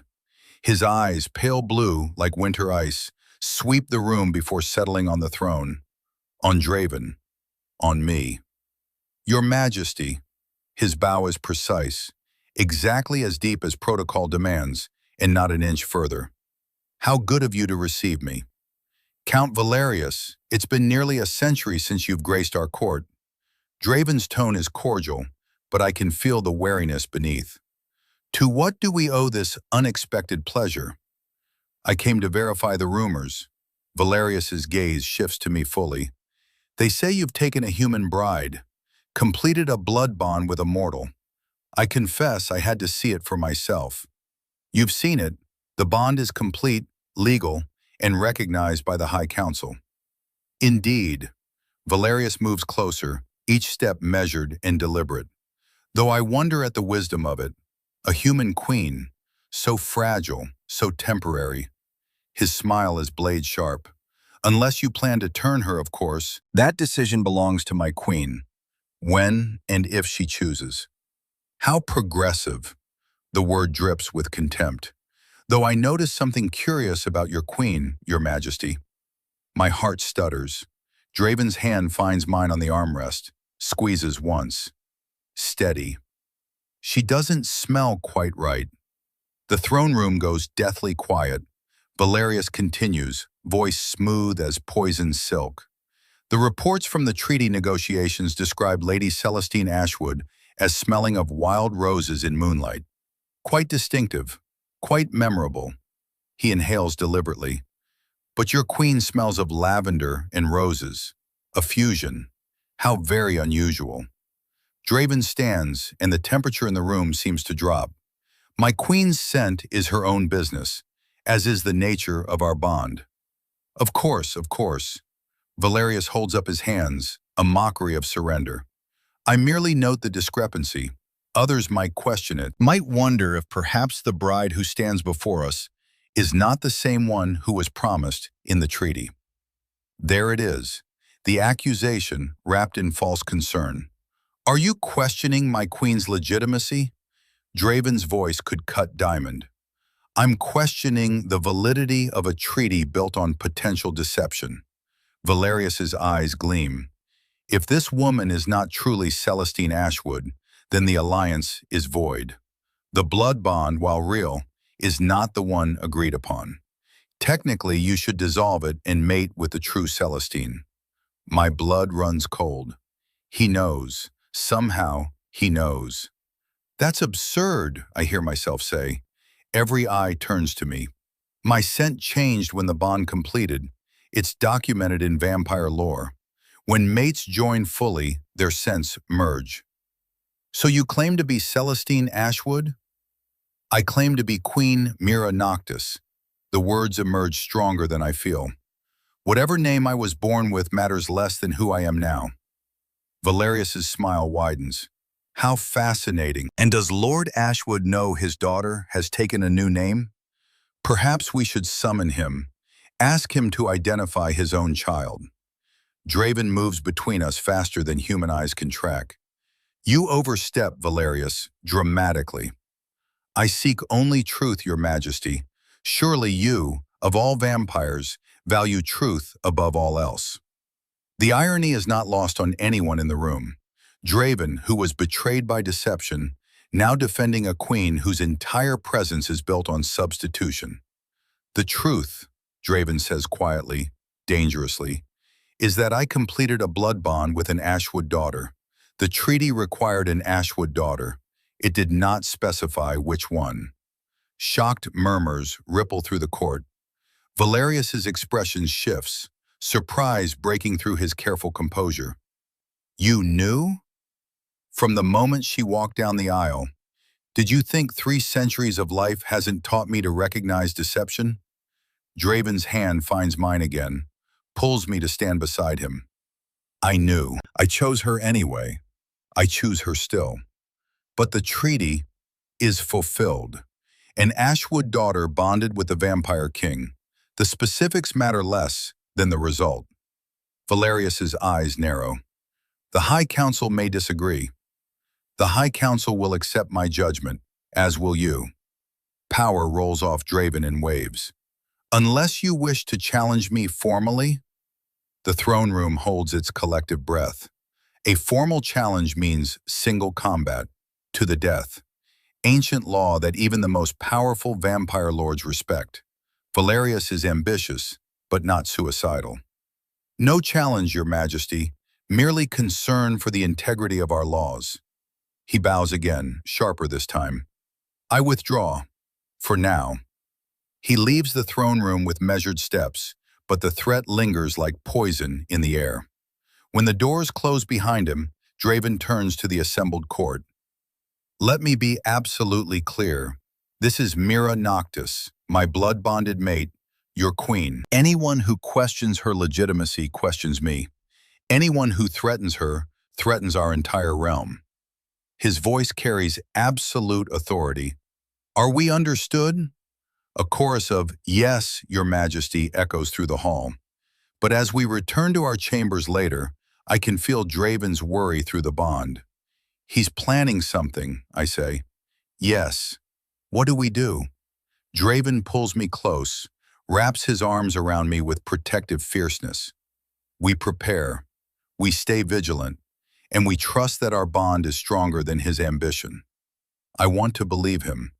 His eyes, pale blue like winter ice, sweep the room before settling on the throne, on Draven, on me. Your Majesty, his bow is precise, exactly as deep as protocol demands, and not an inch further. How good of you to receive me. Count Valerius, it's been nearly a century since you've graced our court. Draven's tone is cordial, but I can feel the wariness beneath. To what do we owe this unexpected pleasure? I came to verify the rumors. Valerius's gaze shifts to me fully. They say you've taken a human bride, completed a blood bond with a mortal. I confess I had to see it for myself. You've seen it. The bond is complete, legal, and recognized by the High Council. Indeed. Valerius moves closer, each step measured and deliberate. Though I wonder at the wisdom of it. A human queen, so fragile, so temporary. His smile is blade sharp. Unless you plan to turn her, of course, that decision belongs to my queen, when and if she chooses. How progressive. The word drips with contempt. Though I notice something curious about your queen, Your Majesty. My heart stutters. Draven's hand finds mine on the armrest, squeezes once. Steady. She doesn't smell quite right. The throne room goes deathly quiet. Valerius continues, voice smooth as poisoned silk. The reports from the treaty negotiations describe Lady Celestine Ashwood as smelling of wild roses in moonlight. Quite distinctive, quite memorable. He inhales deliberately. But your queen smells of lavender and roses. A fusion. How very unusual. Draven stands, and the temperature in the room seems to drop. My queen's scent is her own business, as is the nature of our bond. Of course, of course. Valerius holds up his hands, a mockery of surrender. I merely note the discrepancy. Others might question it, might wonder if perhaps the bride who stands before us is not the same one who was promised in the treaty. There it is, the accusation wrapped in false concern. Are you questioning my queen's legitimacy? Draven's voice could cut diamond. I'm questioning the validity of a treaty built on potential deception. Valerius's eyes gleam. If this woman is not truly Celestine Ashwood, then the alliance is void. The blood bond, while real, is not the one agreed upon. Technically, you should dissolve it and mate with the true Celestine. My blood runs cold. He knows. Somehow, he knows. That's absurd, I hear myself say. Every eye turns to me. My scent changed when the bond completed. It's documented in vampire lore. When mates join fully, their scents merge. So you claim to be Celestine Ashwood? I claim to be Queen Mira Noctis. The words emerge stronger than I feel. Whatever name I was born with matters less than who I am now. Valerius's smile widens. How fascinating. And does Lord Ashwood know his daughter has taken a new name? Perhaps we should summon him. Ask him to identify his own child. Draven moves between us faster than human eyes can track. You overstep, Valerius, dramatically. I seek only truth, Your Majesty. Surely you, of all vampires, value truth above all else. The irony is not lost on anyone in the room. Draven, who was betrayed by deception, now defending a queen whose entire presence is built on substitution. The truth, Draven says quietly, dangerously, is that I completed a blood bond with an Ashwood daughter. The treaty required an Ashwood daughter. It did not specify which one. Shocked murmurs ripple through the court. Valerius's expression shifts, surprise breaking through his careful composure. You knew? From the moment she walked down the aisle, did you think 3 centuries of life hasn't taught me to recognize deception? Draven's hand finds mine again, pulls me to stand beside him. I knew. I chose her anyway. I choose her still. But the treaty is fulfilled. An Ashwood daughter bonded with the vampire king. The specifics matter less than the result. Valerius's eyes narrow. The High Council may disagree. The High Council will accept my judgment, as will you. Power rolls off Draven in waves. Unless you wish to challenge me formally, the throne room holds its collective breath. A formal challenge means single combat, to the death. Ancient law that even the most powerful vampire lords respect. Valerius is ambitious, but not suicidal. No challenge, Your Majesty, merely concern for the integrity of our laws. He bows again, sharper this time. I withdraw, for now. He leaves the throne room with measured steps, but the threat lingers like poison in the air. When the doors close behind him, Draven turns to the assembled court. Let me be absolutely clear. This is Mira Noctis, my blood-bonded mate, your queen. Anyone who questions her legitimacy questions me. Anyone who threatens her threatens our entire realm. His voice carries absolute authority. Are we understood? A chorus of, "Yes, Your Majesty," echoes through the hall. But as we return to our chambers later, I can feel Draven's worry through the bond. He's planning something, I say. Yes. What do we do? Draven pulls me close, wraps his arms around me with protective fierceness. We prepare, we stay vigilant, and we trust that our bond is stronger than his ambition. I want to believe him,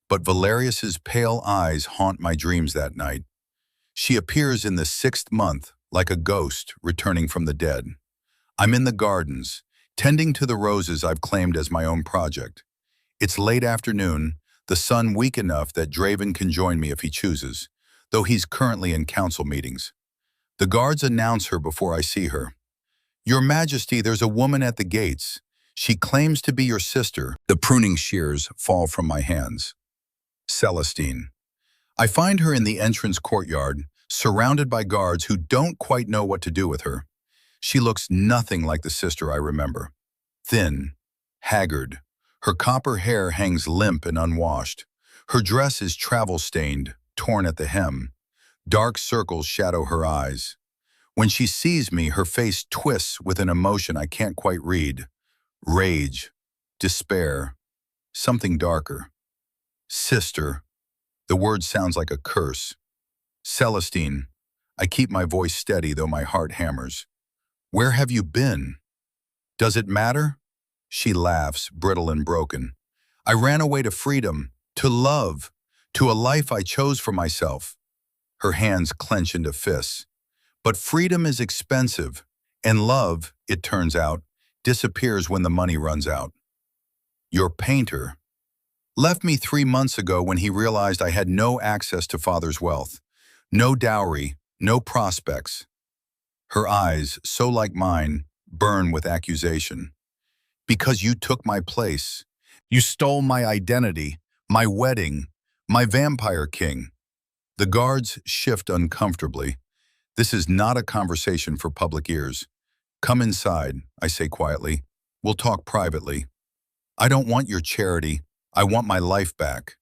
but Valerius's pale eyes haunt my dreams that night. She appears in the 6th month, like a ghost returning from the dead. I'm in the gardens, tending to the roses I've claimed as my own project. It's late afternoon, the sun weak enough that Draven can join me if he chooses, though he's currently in council meetings. The guards announce her before I see her. "Your Majesty, there's a woman at the gates. She claims to be your sister." The pruning shears fall from my hands. Celestine. I find her in the entrance courtyard, surrounded by guards who don't quite know what to do with her. She looks nothing like the sister I remember. Thin, haggard. Her copper hair hangs limp and unwashed. Her dress is travel-stained, torn at the hem. Dark circles shadow her eyes. When she sees me, her face twists with an emotion I can't quite read. Rage, despair, something darker. Sister. The word sounds like a curse. Celestine. I keep my voice steady, though my heart hammers. Where have you been? Does it matter? She laughs, brittle and broken. I ran away to freedom, to love, to a life I chose for myself. Her hands clench into fists. But freedom is expensive, and love, it turns out, disappears when the money runs out. Your painter left me 3 months ago when he realized I had no access to father's wealth. No dowry, no prospects. Her eyes, so like mine, burn with accusation. Because you took my place. You stole my identity, my wedding, my vampire king. The guards shift uncomfortably. This is not a conversation for public ears. Come inside, I say quietly. We'll talk privately. I don't want your charity. I want my life back.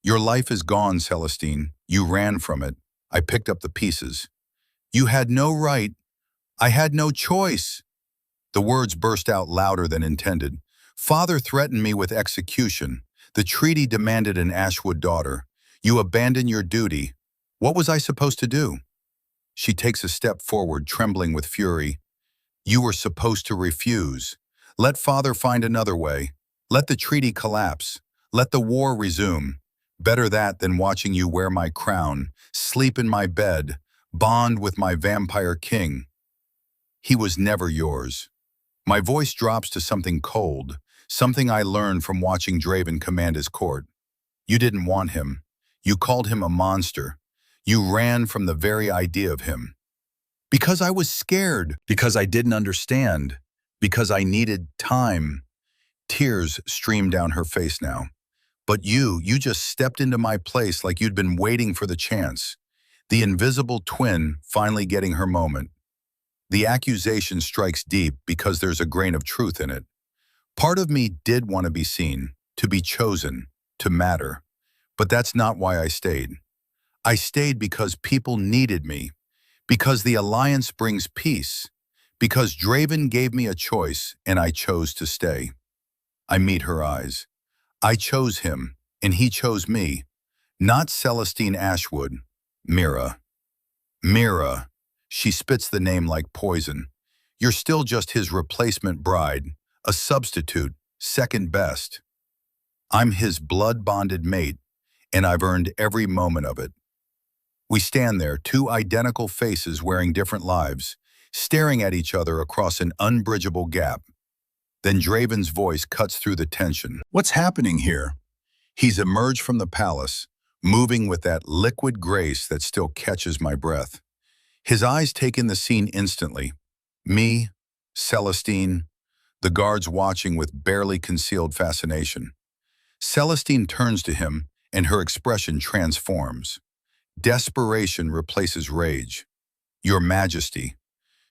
Your life is gone, Celestine. You ran from it. I picked up the pieces. You had no right. I had no choice. The words burst out louder than intended. Father threatened me with execution. The treaty demanded an Ashwood daughter. You abandoned your duty. What was I supposed to do? She takes a step forward, trembling with fury. You were supposed to refuse. Let father find another way. Let the treaty collapse. Let the war resume. Better that than watching you wear my crown, sleep in my bed, bond with my vampire king. He was never yours. My voice drops to something cold, something I learned from watching Draven command his court. You didn't want him. You called him a monster. You ran from the very idea of him. Because I was scared. Because I didn't understand. Because I needed time. Tears stream down her face now. But you just stepped into my place like you'd been waiting for the chance. The invisible twin finally getting her moment. The accusation strikes deep because there's a grain of truth in it. Part of me did want to be seen, to be chosen, to matter. But that's not why I stayed. I stayed because people needed me, because the alliance brings peace, because Draven gave me a choice and I chose to stay. I meet her eyes. I chose him, and he chose me. Not Celestine Ashwood, Mira. Mira. She spits the name like poison. You're still just his replacement bride, a substitute, second best. I'm his blood-bonded mate, and I've earned every moment of it. We stand there, two identical faces wearing different lives, staring at each other across an unbridgeable gap. Then Draven's voice cuts through the tension. What's happening here? He's emerged from the palace, moving with that liquid grace that still catches my breath. His eyes take in the scene instantly. Me, Celestine, the guards watching with barely concealed fascination. Celestine turns to him, and her expression transforms. Desperation replaces rage. Your Majesty.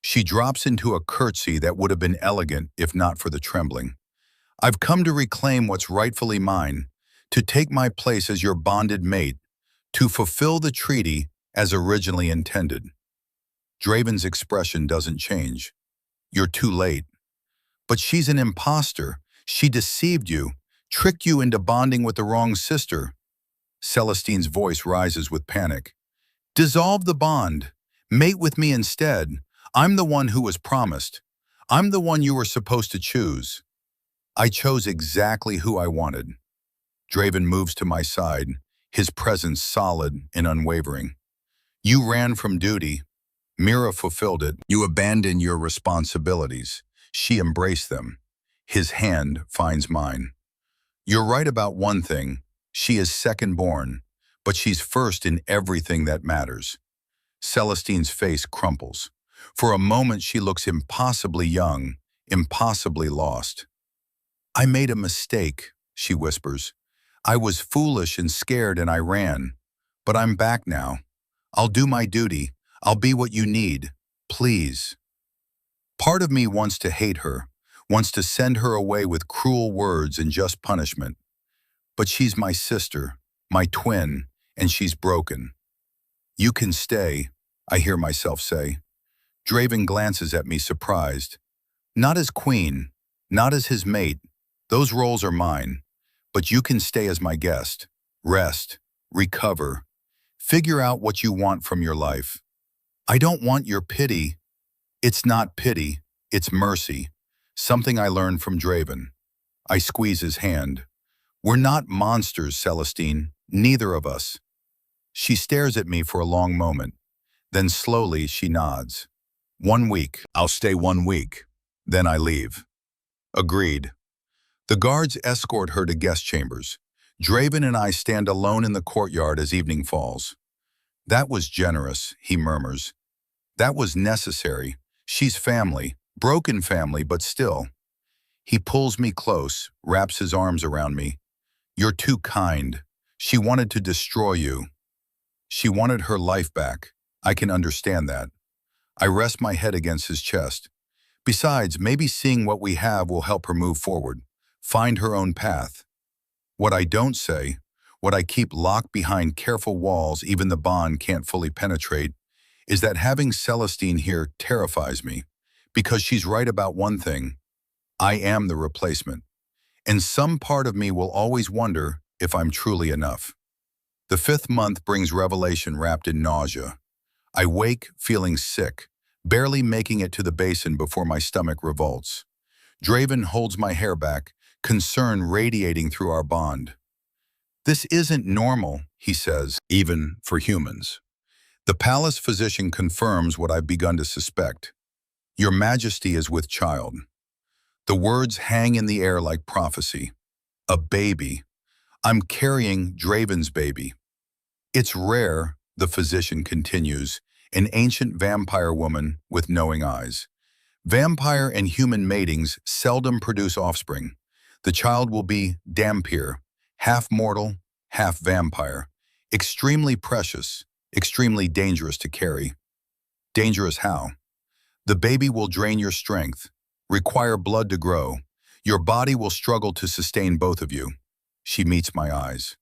She drops into a curtsy that would have been elegant if not for the trembling. I've come to reclaim what's rightfully mine, to take my place as your bonded mate, to fulfill the treaty as originally intended. Draven's expression doesn't change. You're too late. But she's an imposter. She deceived you, tricked you into bonding with the wrong sister. Celestine's voice rises with panic. Dissolve the bond. Mate with me instead. I'm the one who was promised. I'm the one you were supposed to choose. I chose exactly who I wanted. Draven moves to my side, his presence solid and unwavering. You ran from duty. Mira fulfilled it. You abandoned your responsibilities. She embraced them. His hand finds mine. You're right about one thing. She is second born, but she's first in everything that matters. Celestine's face crumples. For a moment she looks impossibly young, impossibly lost. I made a mistake, she whispers. I was foolish and scared and I ran. But I'm back now. I'll do my duty. I'll be what you need. Please. Part of me wants to hate her, wants to send her away with cruel words and just punishment. But she's my sister, my twin, and she's broken. You can stay, I hear myself say. Draven glances at me surprised. Not as queen, not as his mate. Those roles are mine. But you can stay as my guest. Rest, recover, figure out what you want from your life. I don't want your pity. It's not pity, it's mercy. Something I learned from Draven. I squeeze his hand. We're not monsters, Celestine, neither of us. She stares at me for a long moment. Then slowly she nods. 1 week. I'll stay 1 week. Then I leave. Agreed. The guards escort her to guest chambers. Draven and I stand alone in the courtyard as evening falls. That was generous, he murmurs. That was necessary. She's family, broken family, but still. He pulls me close, wraps his arms around me. You're too kind. She wanted to destroy you. She wanted her life back. I can understand that. I rest my head against his chest. Besides, maybe seeing what we have will help her move forward, find her own path. What I don't say, what I keep locked behind careful walls even the bond can't fully penetrate, is that having Celestine here terrifies me, because she's right about one thing. I am the replacement, and some part of me will always wonder if I'm truly enough. The 5th month brings revelation wrapped in nausea. I wake feeling sick, barely making it to the basin before my stomach revolts. Draven holds my hair back, concern radiating through our bond. This isn't normal, he says, even for humans. The palace physician confirms what I've begun to suspect. Your Majesty is with child. The words hang in the air like prophecy. A baby. I'm carrying Draven's baby. It's rare, the physician continues, an ancient vampire woman with knowing eyes. Vampire and human matings seldom produce offspring. The child will be Dhampir, half mortal, half vampire. Extremely precious, extremely dangerous to carry. Dangerous how? The baby will drain your strength, require blood to grow. Your body will struggle to sustain both of you. She meets my eyes.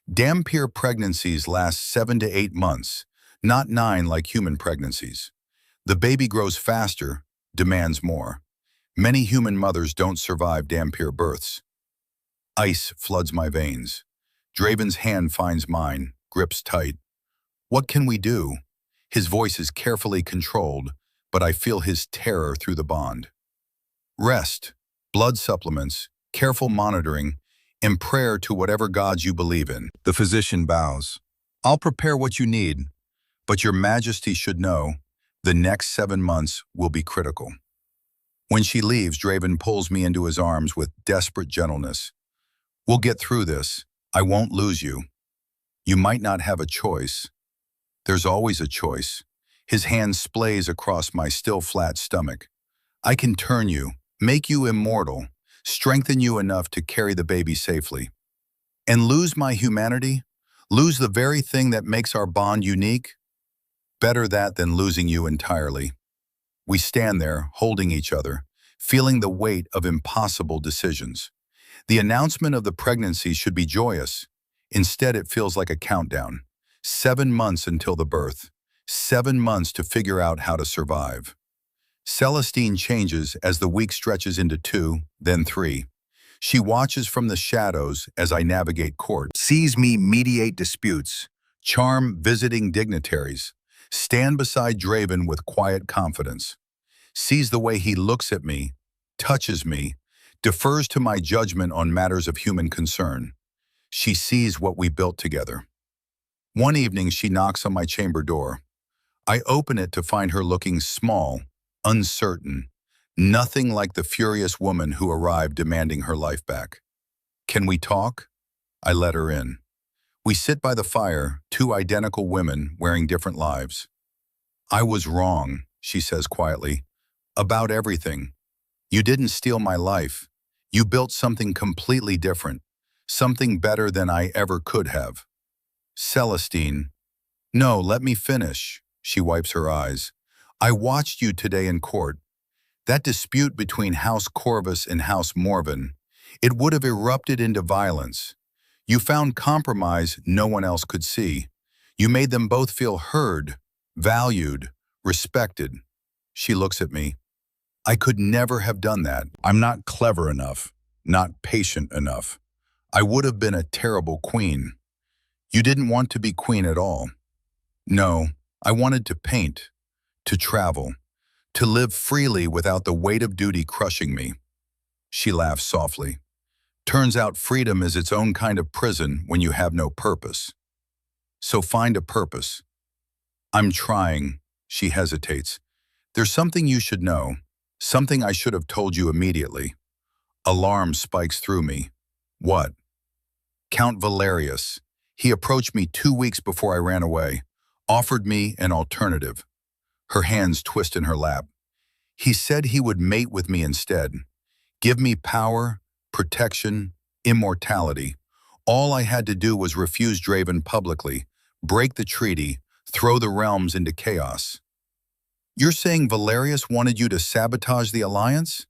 Dhampir pregnancies last 7 to 8 months, not 9 like human pregnancies. The baby grows faster, demands more. Many human mothers don't survive Dhampir births. Ice floods my veins. Draven's hand finds mine, grips tight. What can we do? His voice is carefully controlled, but I feel his terror through the bond. Rest, blood supplements, careful monitoring, and prayer to whatever gods you believe in. The physician bows. I'll prepare what you need, but your Majesty should know the next 7 months will be critical. When she leaves, Draven pulls me into his arms with desperate gentleness. We'll get through this. I won't lose you. You might not have a choice. There's always a choice. His hand splays across my still flat stomach. I can turn you, make you immortal, strengthen you enough to carry the baby safely. And lose my humanity? Lose the very thing that makes our bond unique? Better that than losing you entirely. We stand there, holding each other, feeling the weight of impossible decisions. The announcement of the pregnancy should be joyous. Instead, it feels like a countdown. 7 months until the birth. 7 months to figure out how to survive. Celestine changes as the week stretches into 2, then 3. She watches from the shadows as I navigate court, sees me mediate disputes, charm visiting dignitaries, stand beside Draven with quiet confidence, sees the way he looks at me, touches me, defers to my judgment on matters of human concern. She sees what we built together. One evening, she knocks on my chamber door. I open it to find her looking small, uncertain, nothing like the furious woman who arrived demanding her life back. "Can we talk?" I let her in. We sit by the fire, two identical women wearing different lives. "I was wrong," she says quietly, "about everything. You didn't steal my life. You built something completely different, something better than I ever could have." "Celestine." "No, let me finish." She wipes her eyes. "I watched you today in court. That dispute between House Corvus and House Morven, it would have erupted into violence. You found compromise no one else could see. You made them both feel heard, valued, respected." She looks at me. "I could never have done that. I'm not clever enough, not patient enough. I would have been a terrible queen." "You didn't want to be queen at all." "No, I wanted to paint, to travel, to live freely without the weight of duty crushing me." She laughs softly. "Turns out freedom is its own kind of prison when you have no purpose. So find a purpose." "I'm trying." She hesitates. "There's something you should know, something I should have told you immediately." Alarm spikes through me. "What?" "Count Valerius. He approached me 2 weeks before I ran away, offered me an alternative." Her hands twist in her lap. "He said he would mate with me instead. Give me power, protection, immortality. All I had to do was refuse Draven publicly, break the treaty, throw the realms into chaos." "You're saying Valerius wanted you to sabotage the alliance?"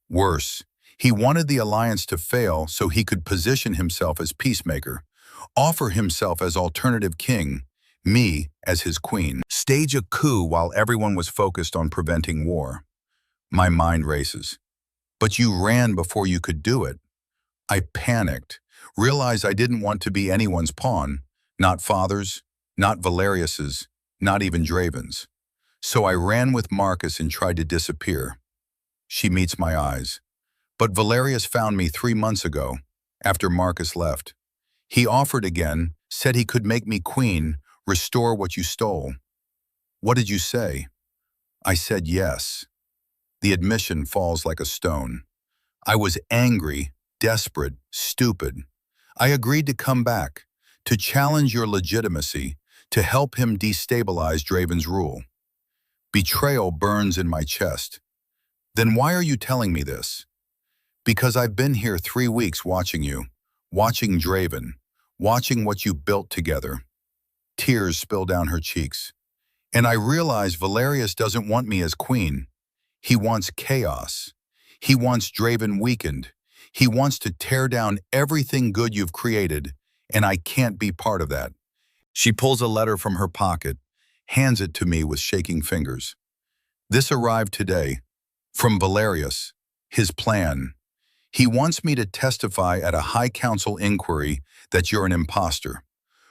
"Worse, he wanted the alliance to fail so he could position himself as peacemaker, offer himself as alternative king, me as his queen, stage a coup while everyone was focused on preventing war." My mind races. "But you ran before you could do it." I panicked, realized I didn't want to be anyone's pawn, not Father's, not Valerius's, not even Draven's. So I ran with Marcus and tried to disappear. She meets my eyes. "But Valerius found me 3 months ago, after Marcus left. He offered again, said he could make me queen, restore what you stole." "What did you say?" I said yes. The admission falls like a stone. I was angry, desperate, stupid. I agreed to come back, to challenge your legitimacy, to help him destabilize Draven's rule. Betrayal burns in my chest. "Then why are you telling me this?" "Because I've been here 3 weeks watching you, watching Draven, watching what you built together." Tears spill down her cheeks. "And I realize Valerius doesn't want me as queen. He wants chaos. He wants Draven weakened. He wants to tear down everything good you've created, and I can't be part of that." She pulls a letter from her pocket, hands it to me with shaking fingers. "This arrived today, from Valerius, his plan. He wants me to testify at a High Council inquiry that you're an imposter.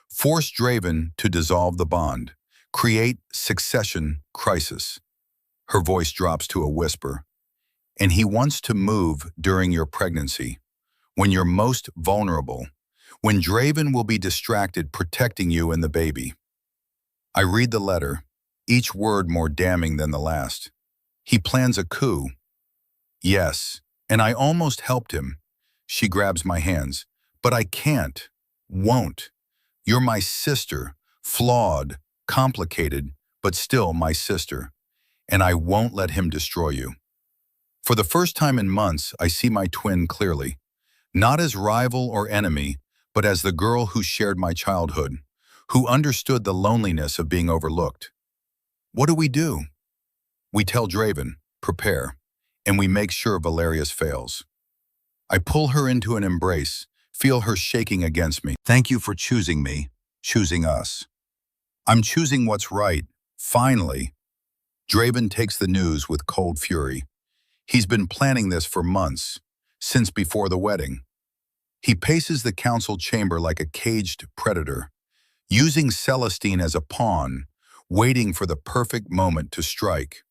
Force Draven to dissolve the bond. Create succession crisis." Her voice drops to a whisper. "And he wants to move during your pregnancy, when you're most vulnerable, when Draven will be distracted protecting you and the baby." I read the letter, each word more damning than the last. "He plans a coup." "Yes, and I almost helped him." She grabs my hands. "But I can't, won't. You're my sister, flawed, complicated, but still my sister. And I won't let him destroy you." For the first time in months, I see my twin clearly. Not as rival or enemy, but as the girl who shared my childhood, who understood the loneliness of being overlooked. What do? We tell Draven, prepare, and we make sure Valerius fails. I pull her into an embrace, feel her shaking against me. "Thank you for choosing me, choosing us. I'm choosing what's right, finally." Draven takes the news with cold fury. He's been planning this for months, since before the wedding. He paces the council chamber like a caged predator, using Celestine as a pawn, waiting for the perfect moment to strike.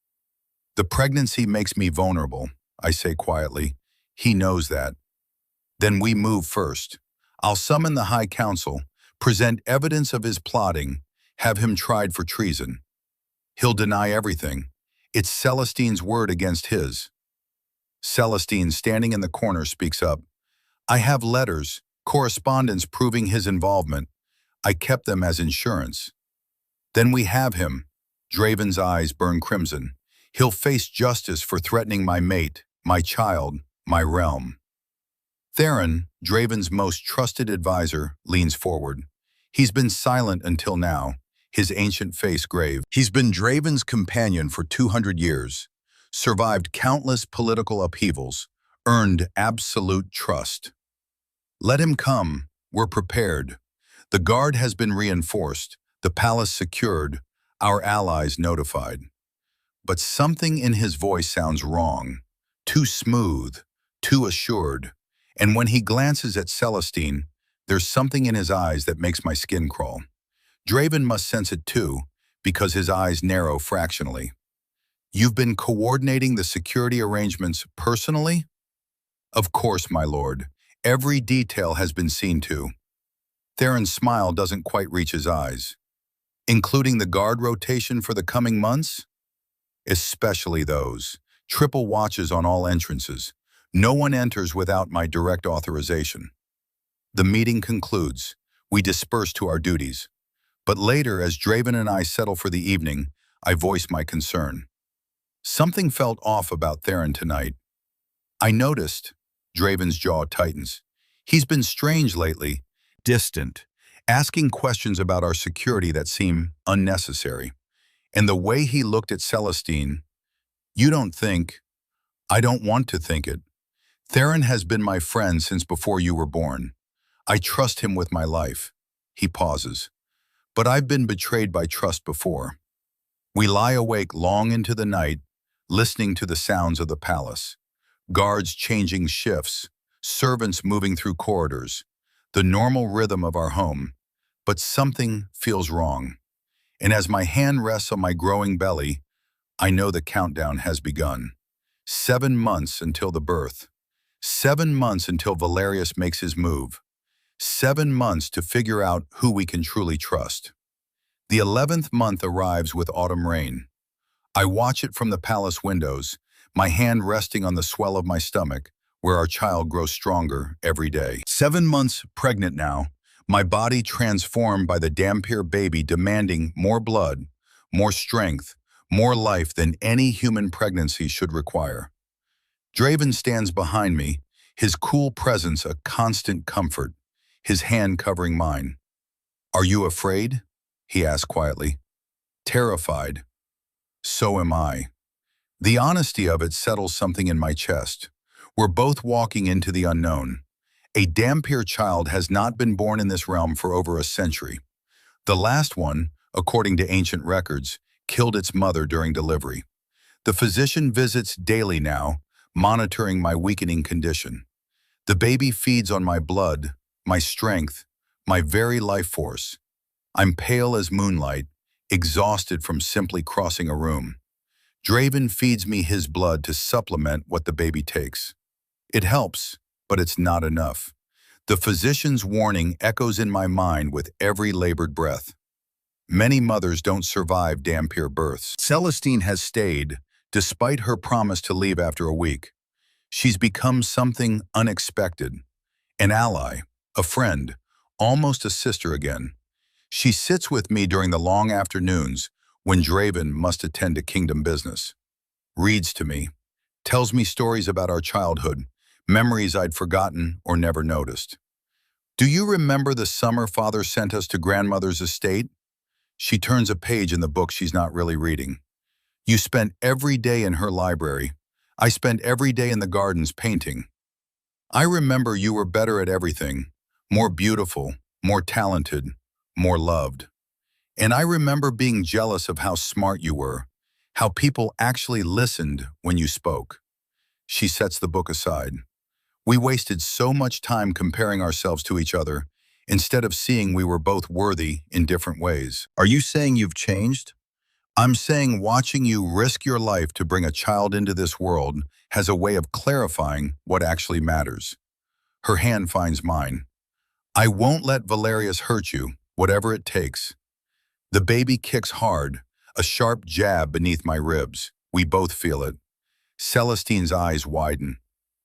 The pregnancy makes me vulnerable, I say quietly. He knows that. Then we move first. I'll summon the High Council, present evidence of his plotting, have him tried for treason. He'll deny everything. It's Celestine's word against his. Celestine, standing in the corner, speaks up. I have letters, correspondence proving his involvement. I kept them as insurance. Then we have him. Draven's eyes burn crimson. He'll face justice for threatening my mate, my child, my realm. Theron, Draven's most trusted advisor, leans forward. He's been silent until now, his ancient face grave. He's been Draven's companion for 200 years, survived countless political upheavals, earned absolute trust. Let him come. We're prepared. The guard has been reinforced, the palace secured, our allies notified. But something in his voice sounds wrong, too smooth, too assured. And when he glances at Celestine, there's something in his eyes that makes my skin crawl. Draven must sense it too, because his eyes narrow fractionally. You've been coordinating the security arrangements personally? Of course, my lord. Every detail has been seen to. Theron's smile doesn't quite reach his eyes. Including the guard rotation for the coming months? Especially those. Triple watches on all entrances. No one enters without my direct authorization. The meeting concludes. We disperse to our duties. But later, as Draven and I settle for the evening, I voice my concern. Something felt off about Theron tonight. I noticed. Draven's jaw tightens. He's been strange lately, distant, asking questions about our security that seem unnecessary. And the way he looked at Celestine, you don't think, I don't want to think it. Theron has been my friend since before you were born. I trust him with my life. He pauses. But I've been betrayed by trust before. We lie awake long into the night, listening to the sounds of the palace. Guards changing shifts, servants moving through corridors, the normal rhythm of our home. But something feels wrong. And as my hand rests on my growing belly, I know the countdown has begun. 7 months until the birth. 7 months until Valerius makes his move. 7 months to figure out who we can truly trust. The 11th month arrives with autumn rain. I watch it from the palace windows, my hand resting on the swell of my stomach, where our child grows stronger every day. 7 months pregnant now, my body transformed by the Dhampir baby demanding more blood, more strength, more life than any human pregnancy should require. Draven stands behind me, his cool presence a constant comfort, his hand covering mine. Are you afraid? He asked quietly. Terrified. So am I. The honesty of it settles something in my chest. We're both walking into the unknown. A Dhampir child has not been born in this realm for over a century. The last one, according to ancient records, killed its mother during delivery. The physician visits daily now, monitoring my weakening condition. The baby feeds on my blood, my strength, my very life force. I'm pale as moonlight, exhausted from simply crossing a room. Draven feeds me his blood to supplement what the baby takes. It helps, but it's not enough. The physician's warning echoes in my mind with every labored breath. Many mothers don't survive Dhampir births. Celestine has stayed, despite her promise to leave after a week. She's become something unexpected. An ally, a friend, almost a sister again. She sits with me during the long afternoons when Draven must attend to kingdom business. Reads to me, tells me stories about our childhood, memories I'd forgotten or never noticed. Do you remember the summer father sent us to grandmother's estate? She turns a page in the book she's not really reading. You spent every day in her library. I spent every day in the gardens painting. I remember you were better at everything, more beautiful, more talented, more loved. And I remember being jealous of how smart you were, how people actually listened when you spoke. She sets the book aside. We wasted so much time comparing ourselves to each other, instead of seeing we were both worthy in different ways. Are you saying you've changed? I'm saying watching you risk your life to bring a child into this world has a way of clarifying what actually matters. Her hand finds mine. I won't let Valerius hurt you, whatever it takes. The baby kicks hard, a sharp jab beneath my ribs. We both feel it. Celestine's eyes widen.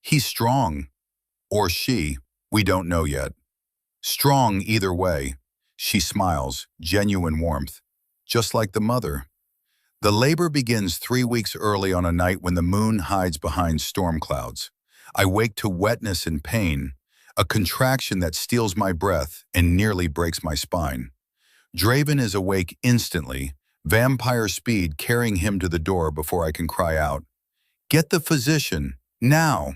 He's strong. Or she. We don't know yet. Strong either way. She smiles, genuine warmth. Just like the mother. The labor begins 3 weeks early on a night when the moon hides behind storm clouds. I wake to wetness and pain, a contraction that steals my breath and nearly breaks my spine. Draven is awake instantly, vampire speed carrying him to the door before I can cry out. Get the physician, now!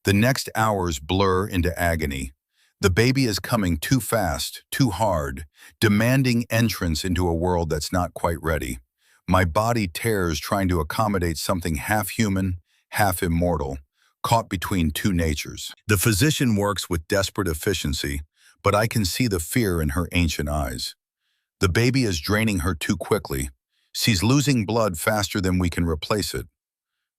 The next hours blur into agony. The baby is coming too fast, too hard, demanding entrance into a world that's not quite ready. My body tears trying to accommodate something half human, half immortal, caught between two natures. The physician works with desperate efficiency, but I can see the fear in her ancient eyes. The baby is draining her too quickly. She's losing blood faster than we can replace it.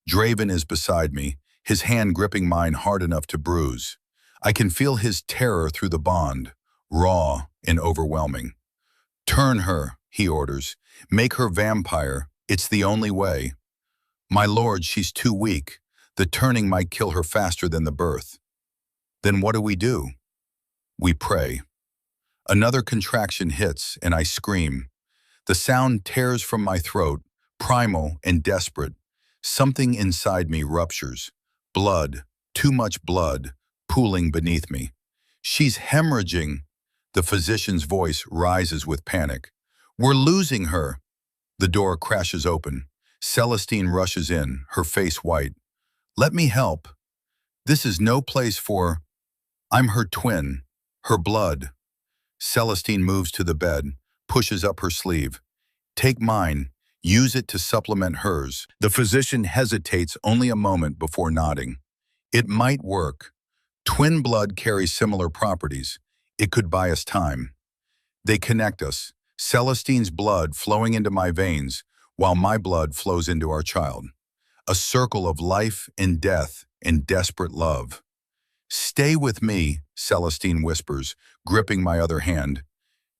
Draven is beside me, his hand gripping mine hard enough to bruise. I can feel his terror through the bond, raw and overwhelming. Turn her, he orders. Make her vampire. It's the only way. My lord, she's too weak. The turning might kill her faster than the birth. Then what do? We pray. Another contraction hits, and I scream. The sound tears from my throat, primal and desperate. Something inside me ruptures. Blood, too much blood, pooling beneath me. She's hemorrhaging. The physician's voice rises with panic. We're losing her. The door crashes open. Celestine rushes in, her face white. Let me help. This is no place for... I'm her twin, her blood. Celestine moves to the bed, pushes up her sleeve. Take mine. Use it to supplement hers. The physician hesitates only a moment before nodding. It might work. Twin blood carries similar properties. It could buy us time. They connect us, Celestine's blood flowing into my veins, while my blood flows into our child. A circle of life and death and desperate love. Stay with me, Celestine whispers, gripping my other hand.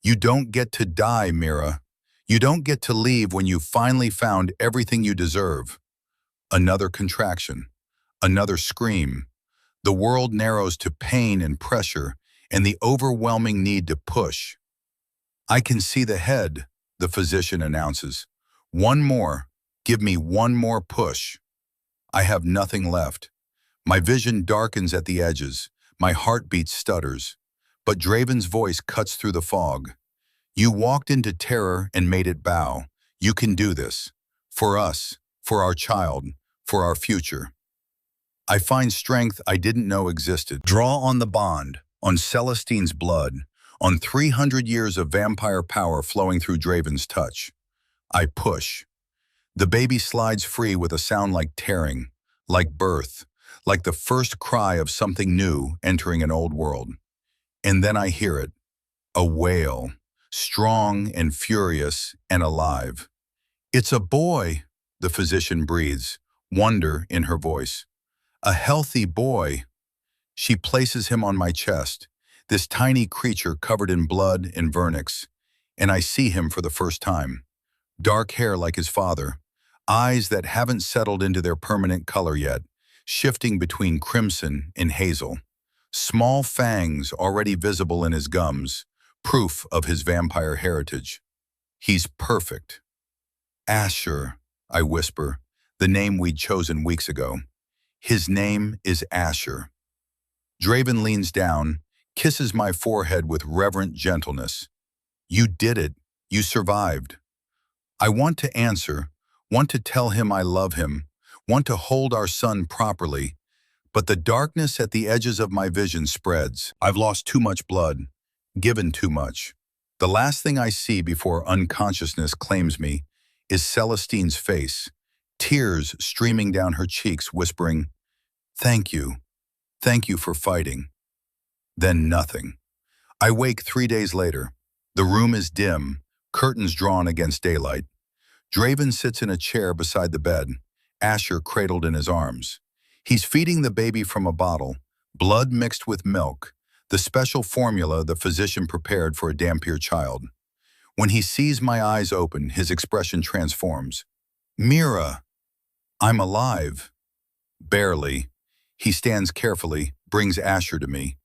You don't get to die, Mira. You don't get to leave when you've finally found everything you deserve. Another contraction. Another scream. The world narrows to pain and pressure and the overwhelming need to push. I can see the head, the physician announces. One more. Give me one more push. I have nothing left. My vision darkens at the edges. My heartbeat stutters. But Draven's voice cuts through the fog. You walked into terror and made it bow. You can do this. For us, for our child, for our future. I find strength I didn't know existed. Draw on the bond, on Celestine's blood, on 300 years of vampire power flowing through Draven's touch. I push. The baby slides free with a sound like tearing, like birth, like the first cry of something new entering an old world. And then I hear it, a wail, strong and furious and alive. It's a boy, the physician breathes, wonder in her voice. A healthy boy. She places him on my chest, this tiny creature covered in blood and vernix, and I see him for the first time. Dark hair like his father, eyes that haven't settled into their permanent color yet, shifting between crimson and hazel. Small fangs already visible in his gums, proof of his vampire heritage. He's perfect. Asher, I whisper, the name we'd chosen weeks ago. His name is Asher. Draven leans down, kisses my forehead with reverent gentleness. You did it. You survived. I want to answer, want to tell him I love him, want to hold our son properly, but the darkness at the edges of my vision spreads. I've lost too much blood, given too much. The last thing I see before unconsciousness claims me is Celestine's face, tears streaming down her cheeks, whispering, thank you for fighting. Then nothing. I wake 3 days later. The room is dim, curtains drawn against daylight. Draven sits in a chair beside the bed, Asher cradled in his arms. He's feeding the baby from a bottle, blood mixed with milk, the special formula the physician prepared for a Dampier child. When he sees my eyes open, his expression transforms. Mira, I'm alive. Barely. He stands carefully, brings Asher to me.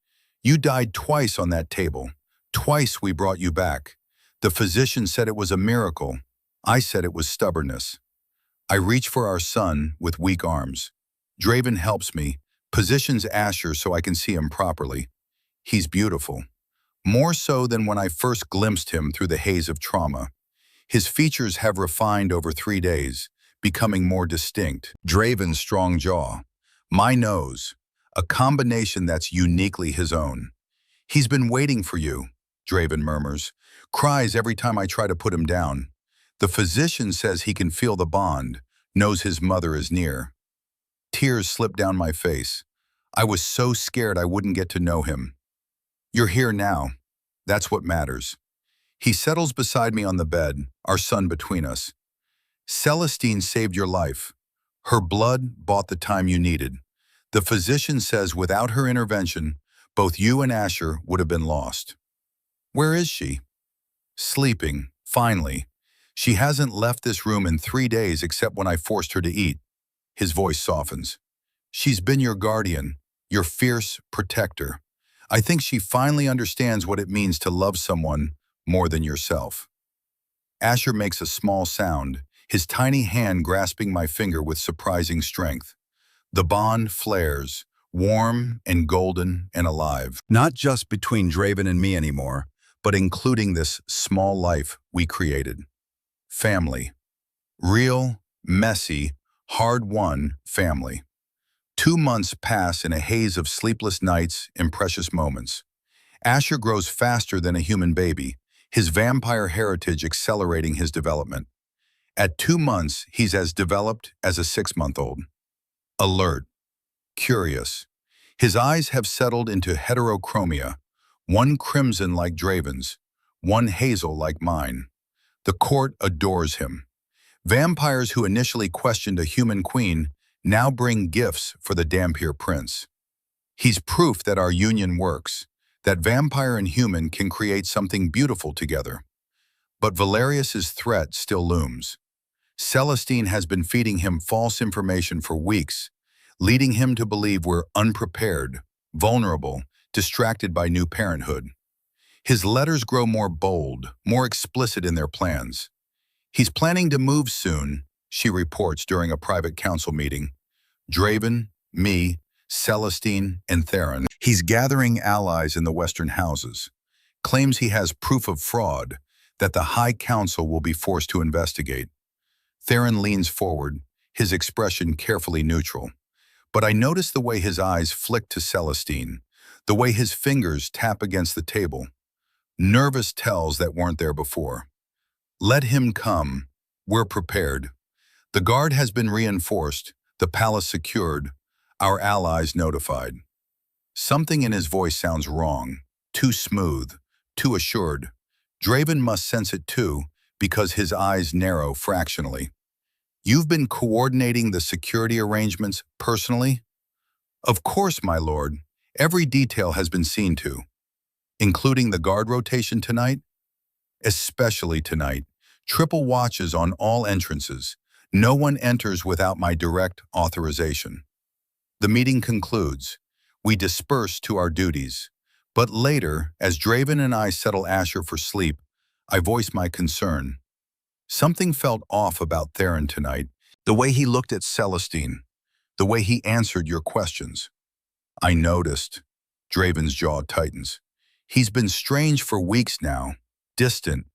You died twice on that table. Twice we brought you back. The physician said it was a miracle. I said it was stubbornness. I reach for our son with weak arms. Draven helps me, positions Asher so I can see him properly. He's beautiful. More so than when I first glimpsed him through the haze of trauma. His features have refined over 3 days, becoming more distinct. Draven's strong jaw. My nose. A combination that's uniquely his own. He's been waiting for you, Draven murmurs. Cries every time I try to put him down. The physician says he can feel the bond, knows his mother is near. Tears slip down my face. I was so scared I wouldn't get to know him. You're here now. That's what matters. He settles beside me on the bed, our son between us. Celestine saved your life. Her blood bought the time you needed. The physician says without her intervention, both you and Asher would have been lost. Where is she? Sleeping, finally. She hasn't left this room in 3 days except when I forced her to eat. His voice softens. She's been your guardian, your fierce protector. I think she finally understands what it means to love someone more than yourself. Asher makes a small sound, his tiny hand grasping my finger with surprising strength. The bond flares, warm and golden and alive. Not just between Draven and me anymore, but including this small life we created. Family. Real, messy, hard-won family. 2 months pass in a haze of sleepless nights and precious moments. Asher grows faster than a human baby, his vampire heritage accelerating his development. At 2 months, he's as developed as a 6-month-old. Alert. Curious. His eyes have settled into heterochromia, one crimson like Draven's, one hazel like mine. The court adores him. Vampires who initially questioned a human queen now bring gifts for the Dampier prince. He's proof that our union works, that vampire and human can create something beautiful together. But Valerius's threat still looms. Celestine has been feeding him false information for weeks, leading him to believe we're unprepared, vulnerable, distracted by new parenthood. His letters grow more bold, more explicit in their plans. He's planning to move soon, she reports during a private council meeting. Draven, me, Celestine, and Theron. He's gathering allies in the Western houses. Claims he has proof of fraud, that the High Council will be forced to investigate. Theron leans forward, his expression carefully neutral. But I notice the way his eyes flick to Celestine, the way his fingers tap against the table. Nervous tells that weren't there before. Let him come. We're prepared. The guard has been reinforced, the palace secured, our allies notified. Something in his voice sounds wrong, too smooth, too assured. Draven must sense it too, because his eyes narrow fractionally. You've been coordinating the security arrangements personally? Of course, my lord. Every detail has been seen to. Including the guard rotation tonight? Especially tonight. Triple watches on all entrances. No one enters without my direct authorization. The meeting concludes. We disperse to our duties. But later, as Draven and I settle Asher for sleep, I voice my concern. Something felt off about Theron tonight. The way he looked at Celestine. The way he answered your questions. I noticed. Draven's jaw tightens. He's been strange for weeks now, distant,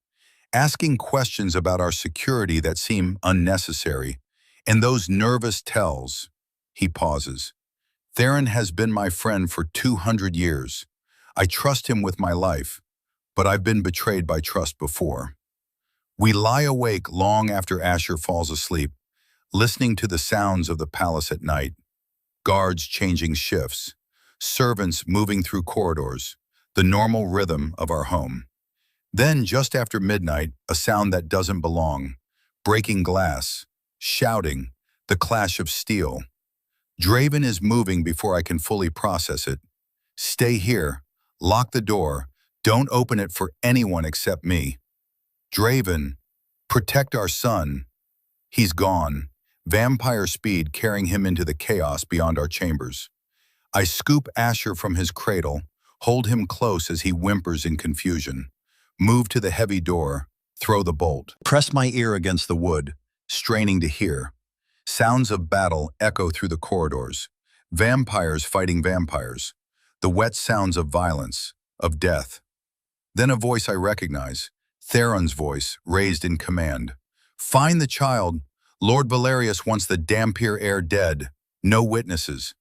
asking questions about our security that seem unnecessary, and those nervous tells. He pauses. Theron has been my friend for 200 years. I trust him with my life, but I've been betrayed by trust before. We lie awake long after Asher falls asleep, listening to the sounds of the palace at night, guards changing shifts, servants moving through corridors, the normal rhythm of our home. Then, just after midnight, a sound that doesn't belong, breaking glass, shouting, the clash of steel. Draven is moving before I can fully process it. Stay here. Lock the door. Don't open it for anyone except me. Draven, protect our son. He's gone. Vampire speed carrying him into the chaos beyond our chambers. I scoop Asher from his cradle, hold him close as he whimpers in confusion. Move to the heavy door, throw the bolt. Press my ear against the wood, straining to hear. Sounds of battle echo through the corridors. Vampires fighting vampires. The wet sounds of violence, of death. Then a voice I recognize, Theron's voice, raised in command. Find the child. Lord Valerius wants the Dampier heir dead. No witnesses.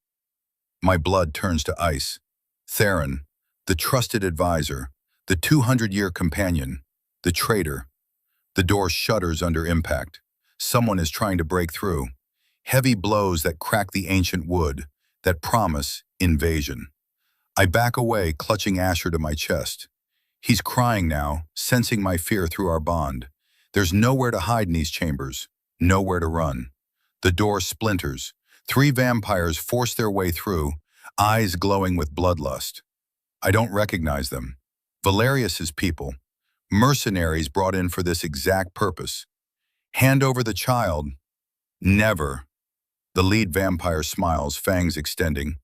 My blood turns to ice. Theron, the trusted advisor, the 200-year companion, the traitor. The door shudders under impact. Someone is trying to break through. Heavy blows that crack the ancient wood, that promise invasion. I back away, clutching Asher to my chest. He's crying now, sensing my fear through our bond. There's nowhere to hide in these chambers, nowhere to run. The door splinters. 3 vampires force their way through, eyes glowing with bloodlust. I don't recognize them. Valerius's people, mercenaries brought in for this exact purpose. Hand over the child. Never. The lead vampire smiles, fangs extending.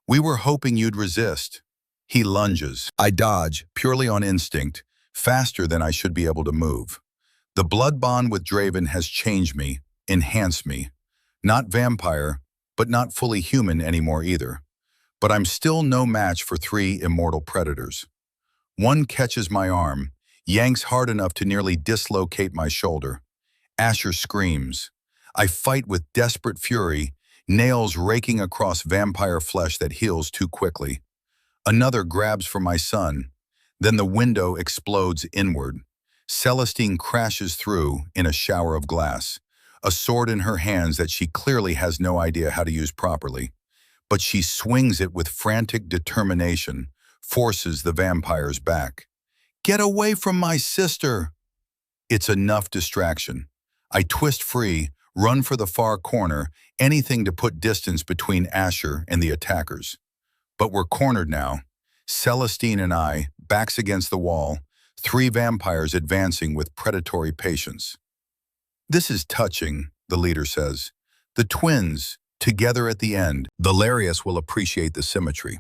We were hoping you'd resist. He lunges. I dodge, purely on instinct, faster than I should be able to move. The blood bond with Draven has changed me, enhanced me. Not vampire, but not fully human anymore either. But I'm still no match for 3 immortal predators. One catches my arm, yanks hard enough to nearly dislocate my shoulder. Asher screams. I fight with desperate fury, nails raking across vampire flesh that heals too quickly. Another grabs for my son. Then the window explodes inward. Celestine crashes through in a shower of glass, a sword in her hands that she clearly has no idea how to use properly. But she swings it with frantic determination, forces the vampires back. Get away from my sister! It's enough distraction. I twist free, run for the far corner, anything to put distance between Asher and the attackers. But we're cornered now. Celestine and I, backs against the wall, 3 vampires advancing with predatory patience. This is touching, the leader says. The twins, together at the end. Valerius will appreciate the symmetry.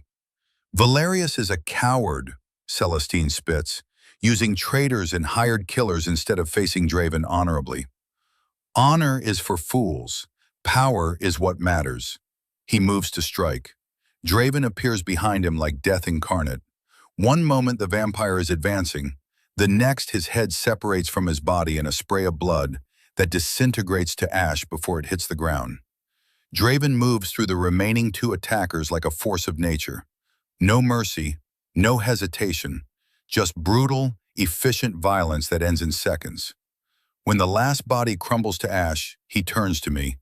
Valerius is a coward, Celestine spits, using traitors and hired killers instead of facing Draven honorably. Honor is for fools. Power is what matters. He moves to strike. Draven appears behind him like death incarnate. One moment the vampire is advancing, the next his head separates from his body in a spray of blood that disintegrates to ash before it hits the ground. Draven moves through the remaining 2 attackers like a force of nature. No mercy, no hesitation, just brutal, efficient violence that ends in seconds. When the last body crumbles to ash, he turns to me.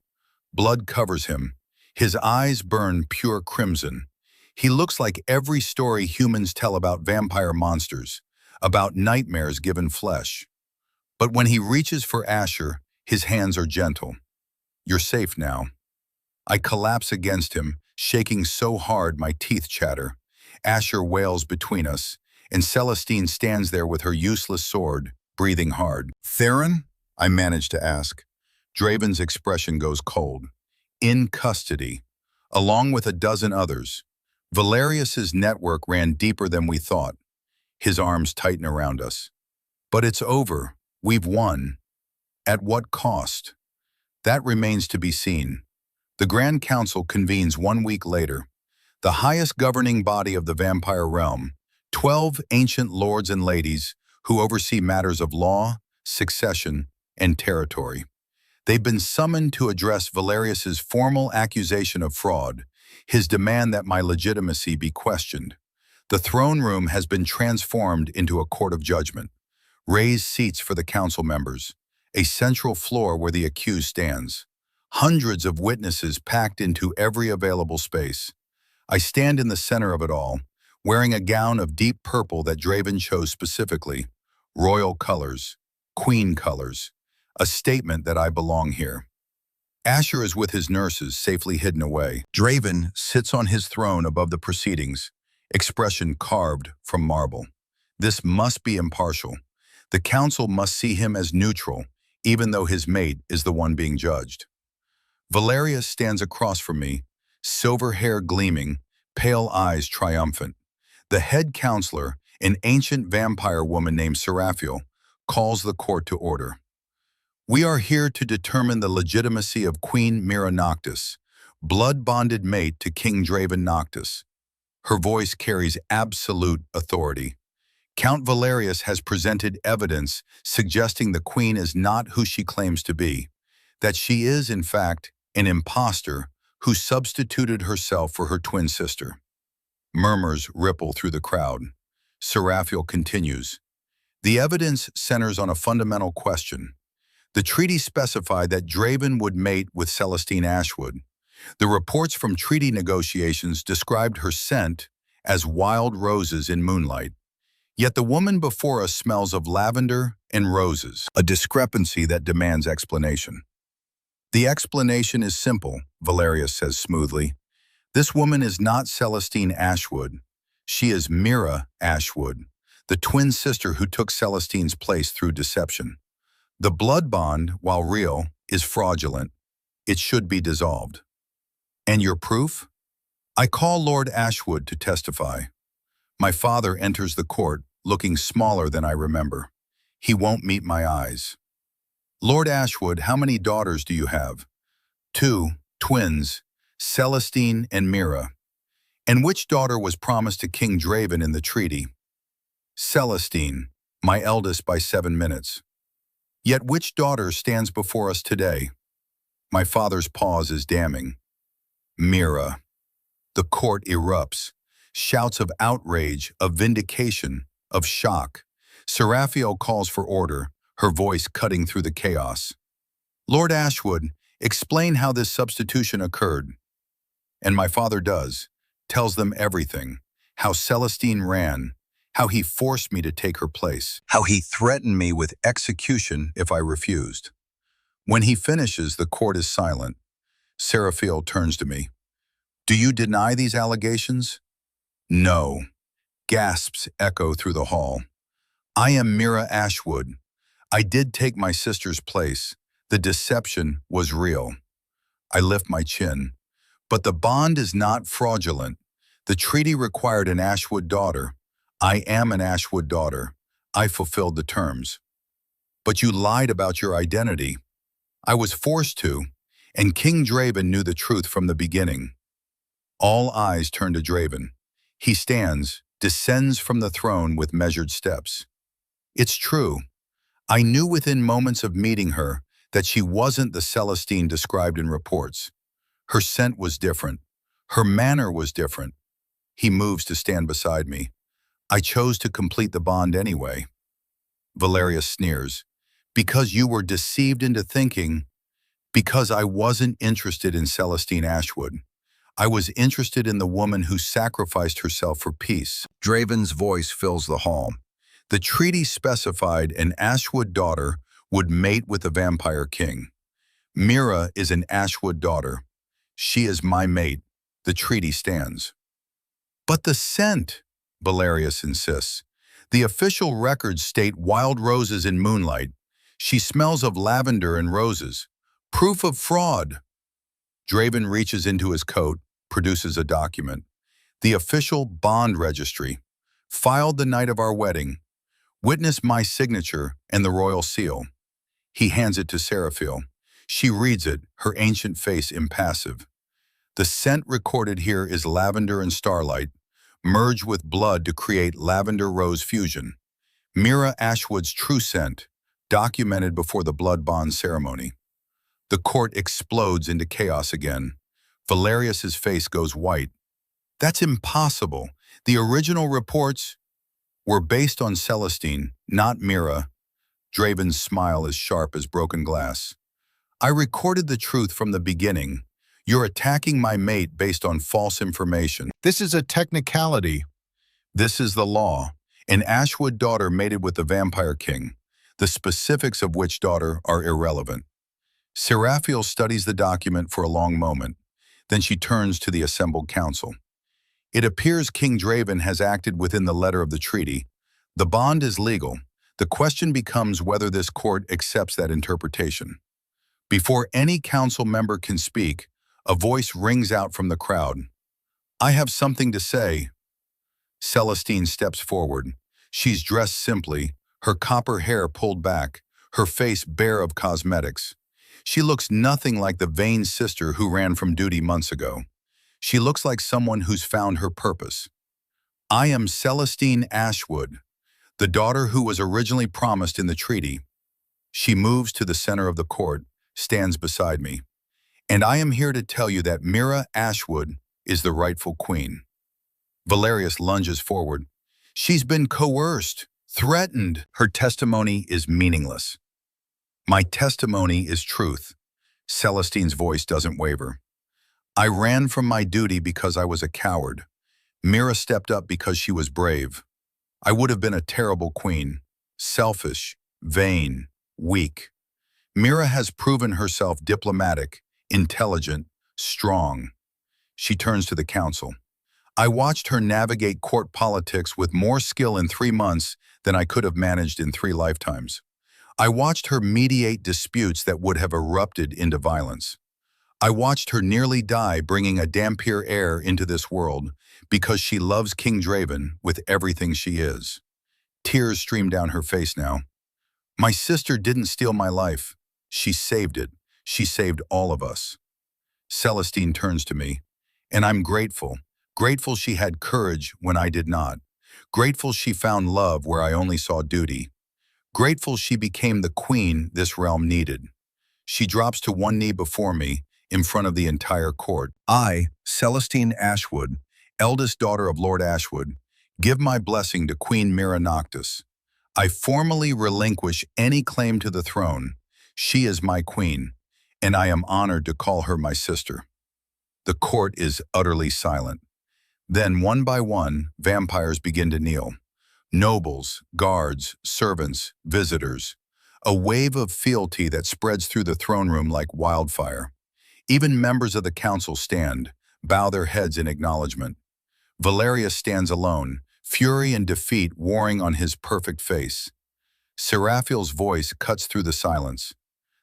Blood covers him. His eyes burn pure crimson. He looks like every story humans tell about vampire monsters, about nightmares given flesh. But when he reaches for Asher, his hands are gentle. You're safe now. I collapse against him, shaking so hard my teeth chatter. Asher wails between us, and Celestine stands there with her useless sword, breathing hard. Theron? I manage to ask. Draven's expression goes cold. In custody, along with a dozen others. Valerius's network ran deeper than we thought. His arms tighten around us. But it's over. We've won. At what cost? That remains to be seen. The Grand Council convenes 1 week later. The highest governing body of the vampire realm, 12 ancient lords and ladies who oversee matters of law, succession, and territory. They've been summoned to address Valerius's formal accusation of fraud, his demand that my legitimacy be questioned. The throne room has been transformed into a court of judgment. Raised seats for the council members, a central floor where the accused stands. Hundreds of witnesses packed into every available space. I stand in the center of it all, wearing a gown of deep purple that Draven chose specifically. Royal colors, queen colors. a statement that I belong here. Asher is with his nurses, safely hidden away. Draven sits on his throne above the proceedings, expression carved from marble. This must be impartial. The council must see him as neutral, even though his mate is the one being judged. Valerius stands across from me, silver hair gleaming, pale eyes triumphant. The head counselor, an ancient vampire woman named Seraphiel, calls the court to order. We are here to determine the legitimacy of Queen Mira Noctis, blood-bonded mate to King Draven Noctis. Her voice carries absolute authority. Count Valerius has presented evidence suggesting the queen is not who she claims to be, that she is, in fact, an impostor who substituted herself for her twin sister. Murmurs ripple through the crowd. Seraphiel continues. The evidence centers on a fundamental question. The treaty specified that Draven would mate with Celestine Ashwood. The reports from treaty negotiations described her scent as wild roses in moonlight. Yet the woman before us smells of lavender and roses, a discrepancy that demands explanation. The explanation is simple, Valerius says smoothly. This woman is not Celestine Ashwood. She is Mira Ashwood, the twin sister who took Celestine's place through deception. The blood bond, while real, is fraudulent. It should be dissolved. And your proof? I call Lord Ashwood to testify. My father enters the court, looking smaller than I remember. He won't meet my eyes. Lord Ashwood, how many daughters do you have? 2, twins, Celestine and Mira. And which daughter was promised to King Draven in the treaty? Celestine, my eldest by 7 minutes. Yet which daughter stands before us today? My father's pause is damning. Mira. The court erupts. Shouts of outrage, of vindication, of shock. Seraphiel calls for order, her voice cutting through the chaos. Lord Ashwood, explain how this substitution occurred. And my father does, tells them everything. How Celestine ran, how he forced me to take her place, how he threatened me with execution if I refused. When he finishes, the court is silent. Seraphiel turns to me. Do you deny these allegations? No. Gasps echo through the hall. I am Mira Ashwood. I did take my sister's place. The deception was real. I lift my chin. But the bond is not fraudulent. The treaty required an Ashwood daughter. I am an Ashwood daughter. I fulfilled the terms. But you lied about your identity. I was forced to, and King Draven knew the truth from the beginning. All eyes turn to Draven. He stands, descends from the throne with measured steps. It's true. I knew within moments of meeting her that she wasn't the Celestine described in reports. Her scent was different. Her manner was different. He moves to stand beside me. I chose to complete the bond anyway. Valerius sneers. Because you were deceived into thinking, because I wasn't interested in Celestine Ashwood. I was interested in the woman who sacrificed herself for peace. Draven's voice fills the hall. The treaty specified an Ashwood daughter would mate with the vampire king. Mira is an Ashwood daughter. She is my mate. The treaty stands. But the scent, Valerius insists. The official records state wild roses in moonlight. She smells of lavender and roses. Proof of fraud. Draven reaches into his coat, produces a document. The official bond registry, filed the night of our wedding. Witness my signature and the royal seal. He hands it to Seraphiel. She reads it, her ancient face impassive. The scent recorded here is lavender and starlight, merged with blood to create lavender-rose fusion. Mira Ashwood's true scent, documented before the blood bond ceremony. The court explodes into chaos again. Valerius's face goes white. That's impossible. The original reports were based on Celestine, not Mira. Draven's smile is sharp as broken glass. I recorded the truth from the beginning. You're attacking my mate based on false information. This is a technicality. This is the law. An Ashwood daughter mated with the vampire king. the specifics of which daughter are irrelevant. Seraphiel studies the document for a long moment. Then she turns to the assembled council. It appears King Draven has acted within the letter of the treaty. The bond is legal. The question becomes whether this court accepts that interpretation. Before any council member can speak, a voice rings out from the crowd. "I have something to say." Celestine steps forward. She's dressed simply, her copper hair pulled back, her face bare of cosmetics. She looks nothing like the vain sister who ran from duty months ago. She looks like someone who's found her purpose. "I am Celestine Ashwood, the daughter who was originally promised in the treaty." She moves to the center of the court, stands beside me. "And I am here to tell you that Mira Ashwood is the rightful queen." Valerius lunges forward. "She's been coerced, threatened." Her testimony is meaningless. "My testimony is truth." Celestine's voice doesn't waver. "I ran from my duty because I was a coward. Mira stepped up because she was brave. I would have been a terrible queen, selfish, vain, weak. Mira has proven herself diplomatic, intelligent, strong." She turns to the council. "I watched her navigate court politics with more skill in 3 months than I could have managed in 3 lifetimes. I watched her mediate disputes that would have erupted into violence. I watched her nearly die bringing a Dhampir heir into this world because she loves King Draven with everything she is." Tears stream down her face now. "My sister didn't steal my life. She saved it. She saved all of us." Celestine turns to me. "And I'm grateful. Grateful she had courage when I did not. Grateful she found love where I only saw duty. Grateful she became the queen this realm needed." She drops to one knee before me, in front of the entire court. "I, Celestine Ashwood, eldest daughter of Lord Ashwood, give my blessing to Queen Mira Noctis. I formally relinquish any claim to the throne. She is my queen, and I am honored to call her my sister." The court is utterly silent. Then, one by one, vampires begin to kneel. Nobles, guards, servants, visitors. A wave of fealty that spreads through the throne room like wildfire. Even members of the council stand, bow their heads in acknowledgement. Valerius stands alone, fury and defeat warring on his perfect face. Seraphiel's voice cuts through the silence.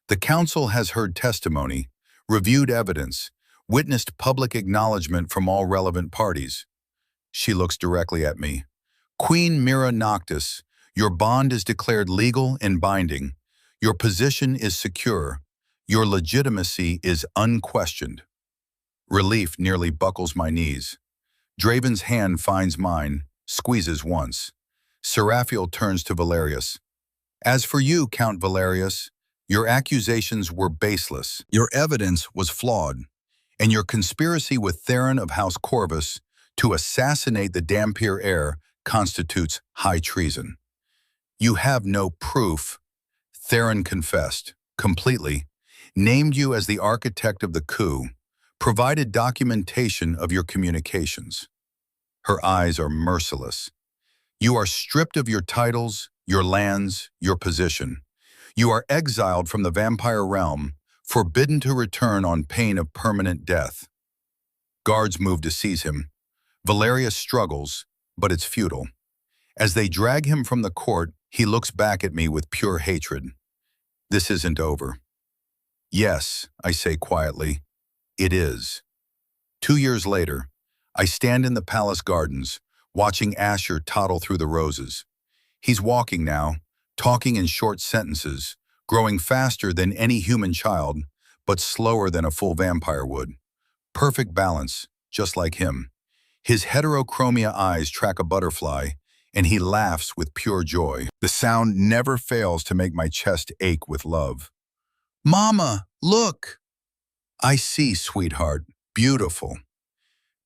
"The council has heard testimony, reviewed evidence, witnessed public acknowledgement from all relevant parties." She looks directly at me. "Queen Mira Noctis, your bond is declared legal and binding. Your position is secure. Your legitimacy is unquestioned." Relief nearly buckles my knees. Draven's hand finds mine, squeezes once. Seraphiel turns to Valerius. "As for you, Count Valerius, your accusations were baseless. Your evidence was flawed. And your conspiracy with Theron of House Corvus to assassinate the Dhampir heir constitutes high treason. You have no proof." Theron confessed, completely, named you as the architect of the coup, provided documentation of your communications. Her eyes are merciless. "You are stripped of your titles, your lands, your position. You are exiled from the vampire realm, forbidden to return on pain of permanent death." Guards move to seize him. Valerius struggles, but it's futile. As they drag him from the court, he looks back at me with pure hatred. "This isn't over." "Yes," I say quietly, "it is." 2 years later, I stand in the palace gardens, watching Asher toddle through the roses. He's walking now, talking in short sentences, growing faster than any human child, but slower than a full vampire would. Perfect balance, just like him. His heterochromia eyes track a butterfly, and he laughs with pure joy. The sound never fails to make my chest ache with love. "Mama, look!" "I see, sweetheart. Beautiful."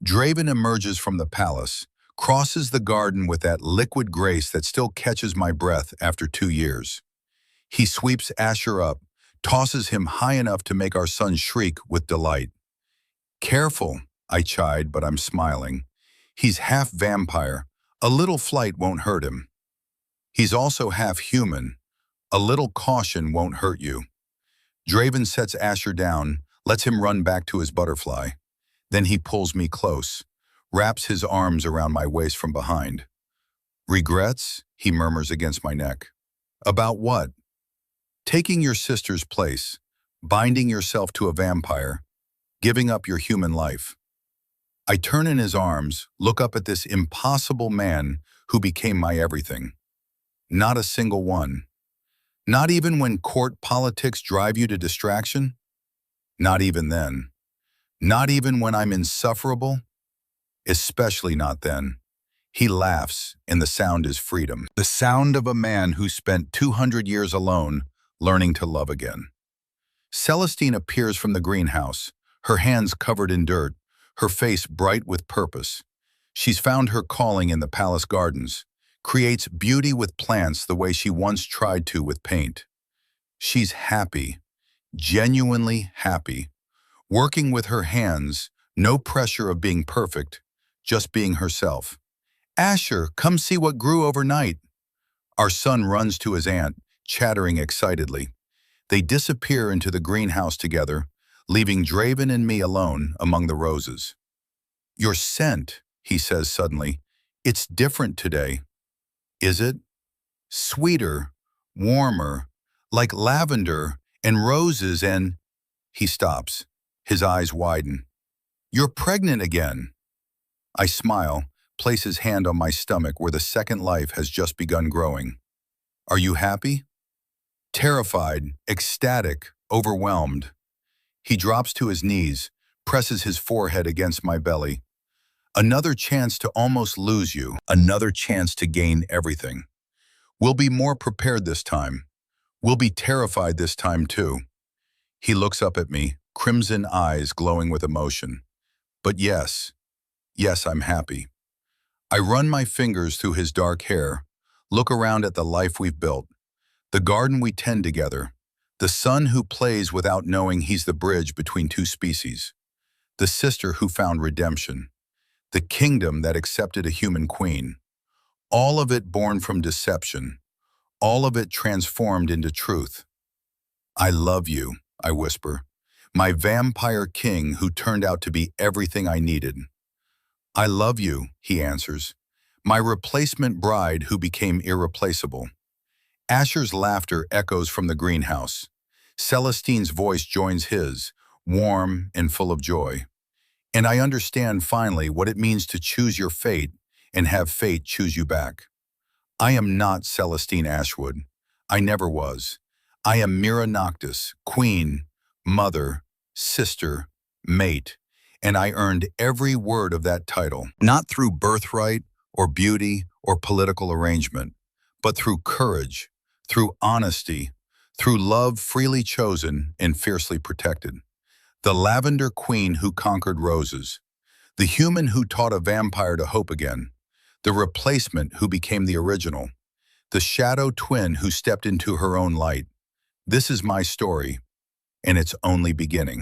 Draven emerges from the palace, crosses the garden with that liquid grace that still catches my breath after 2 years. He sweeps Asher up, tosses him high enough to make our son shriek with delight. "Careful," I chide, but I'm smiling. He's half vampire. A little flight won't hurt him. He's also half human. A little caution won't hurt you. Draven sets Asher down, lets him run back to his butterfly. Then he pulls me close, wraps his arms around my waist from behind. Regrets? He murmurs against my neck. About what? Taking your sister's place, binding yourself to a vampire, giving up your human life. I turn in his arms, look up at this impossible man who became my everything. Not a single one. Not even when court politics drive you to distraction? Not even then. Not even when I'm insufferable? Especially not then. He laughs, and the sound is freedom. The sound of a man who spent 200 years alone, learning to love again. Celestine appears from the greenhouse, her hands covered in dirt, her face bright with purpose. She's found her calling in the palace gardens, creates beauty with plants the way she once tried to with paint. She's happy, genuinely happy, working with her hands, no pressure of being perfect, just being herself. Asher, come see what grew overnight. Our son runs to his aunt, chattering excitedly. They disappear into the greenhouse together, leaving Draven and me alone among the roses. Your scent, he says suddenly. It's different today. Is it? Sweeter, warmer, like lavender and roses and… He stops. His eyes widen. You're pregnant again. I smile, place his hand on my stomach where the second life has just begun growing. Are you happy? Terrified, ecstatic, overwhelmed. He drops to his knees, presses his forehead against my belly. Another chance to almost lose you, another chance to gain everything. We'll be more prepared this time. We'll be terrified this time too. He looks up at me, crimson eyes glowing with emotion. But yes, I'm happy. I run my fingers through his dark hair, look around at the life we've built, the garden we tend together, the son who plays without knowing he's the bridge between two species, the sister who found redemption, the kingdom that accepted a human queen, all of it born from deception, all of it transformed into truth. I love you, I whisper, my vampire king who turned out to be everything I needed. I love you, he answers, my replacement bride who became irreplaceable. Asher's laughter echoes from the greenhouse. Celestine's voice joins his, warm and full of joy. And I understand finally what it means to choose your fate and have fate choose you back. I am not Celestine Ashwood. I never was. I am Mira Noctis, queen, mother, sister, mate, and I earned every word of that title, not through birthright or beauty or political arrangement, but through courage, through honesty, through love freely chosen and fiercely protected. The lavender queen who conquered roses, the human who taught a vampire to hope again, the replacement who became the original, the shadow twin who stepped into her own light. This is my story, and it's only beginning.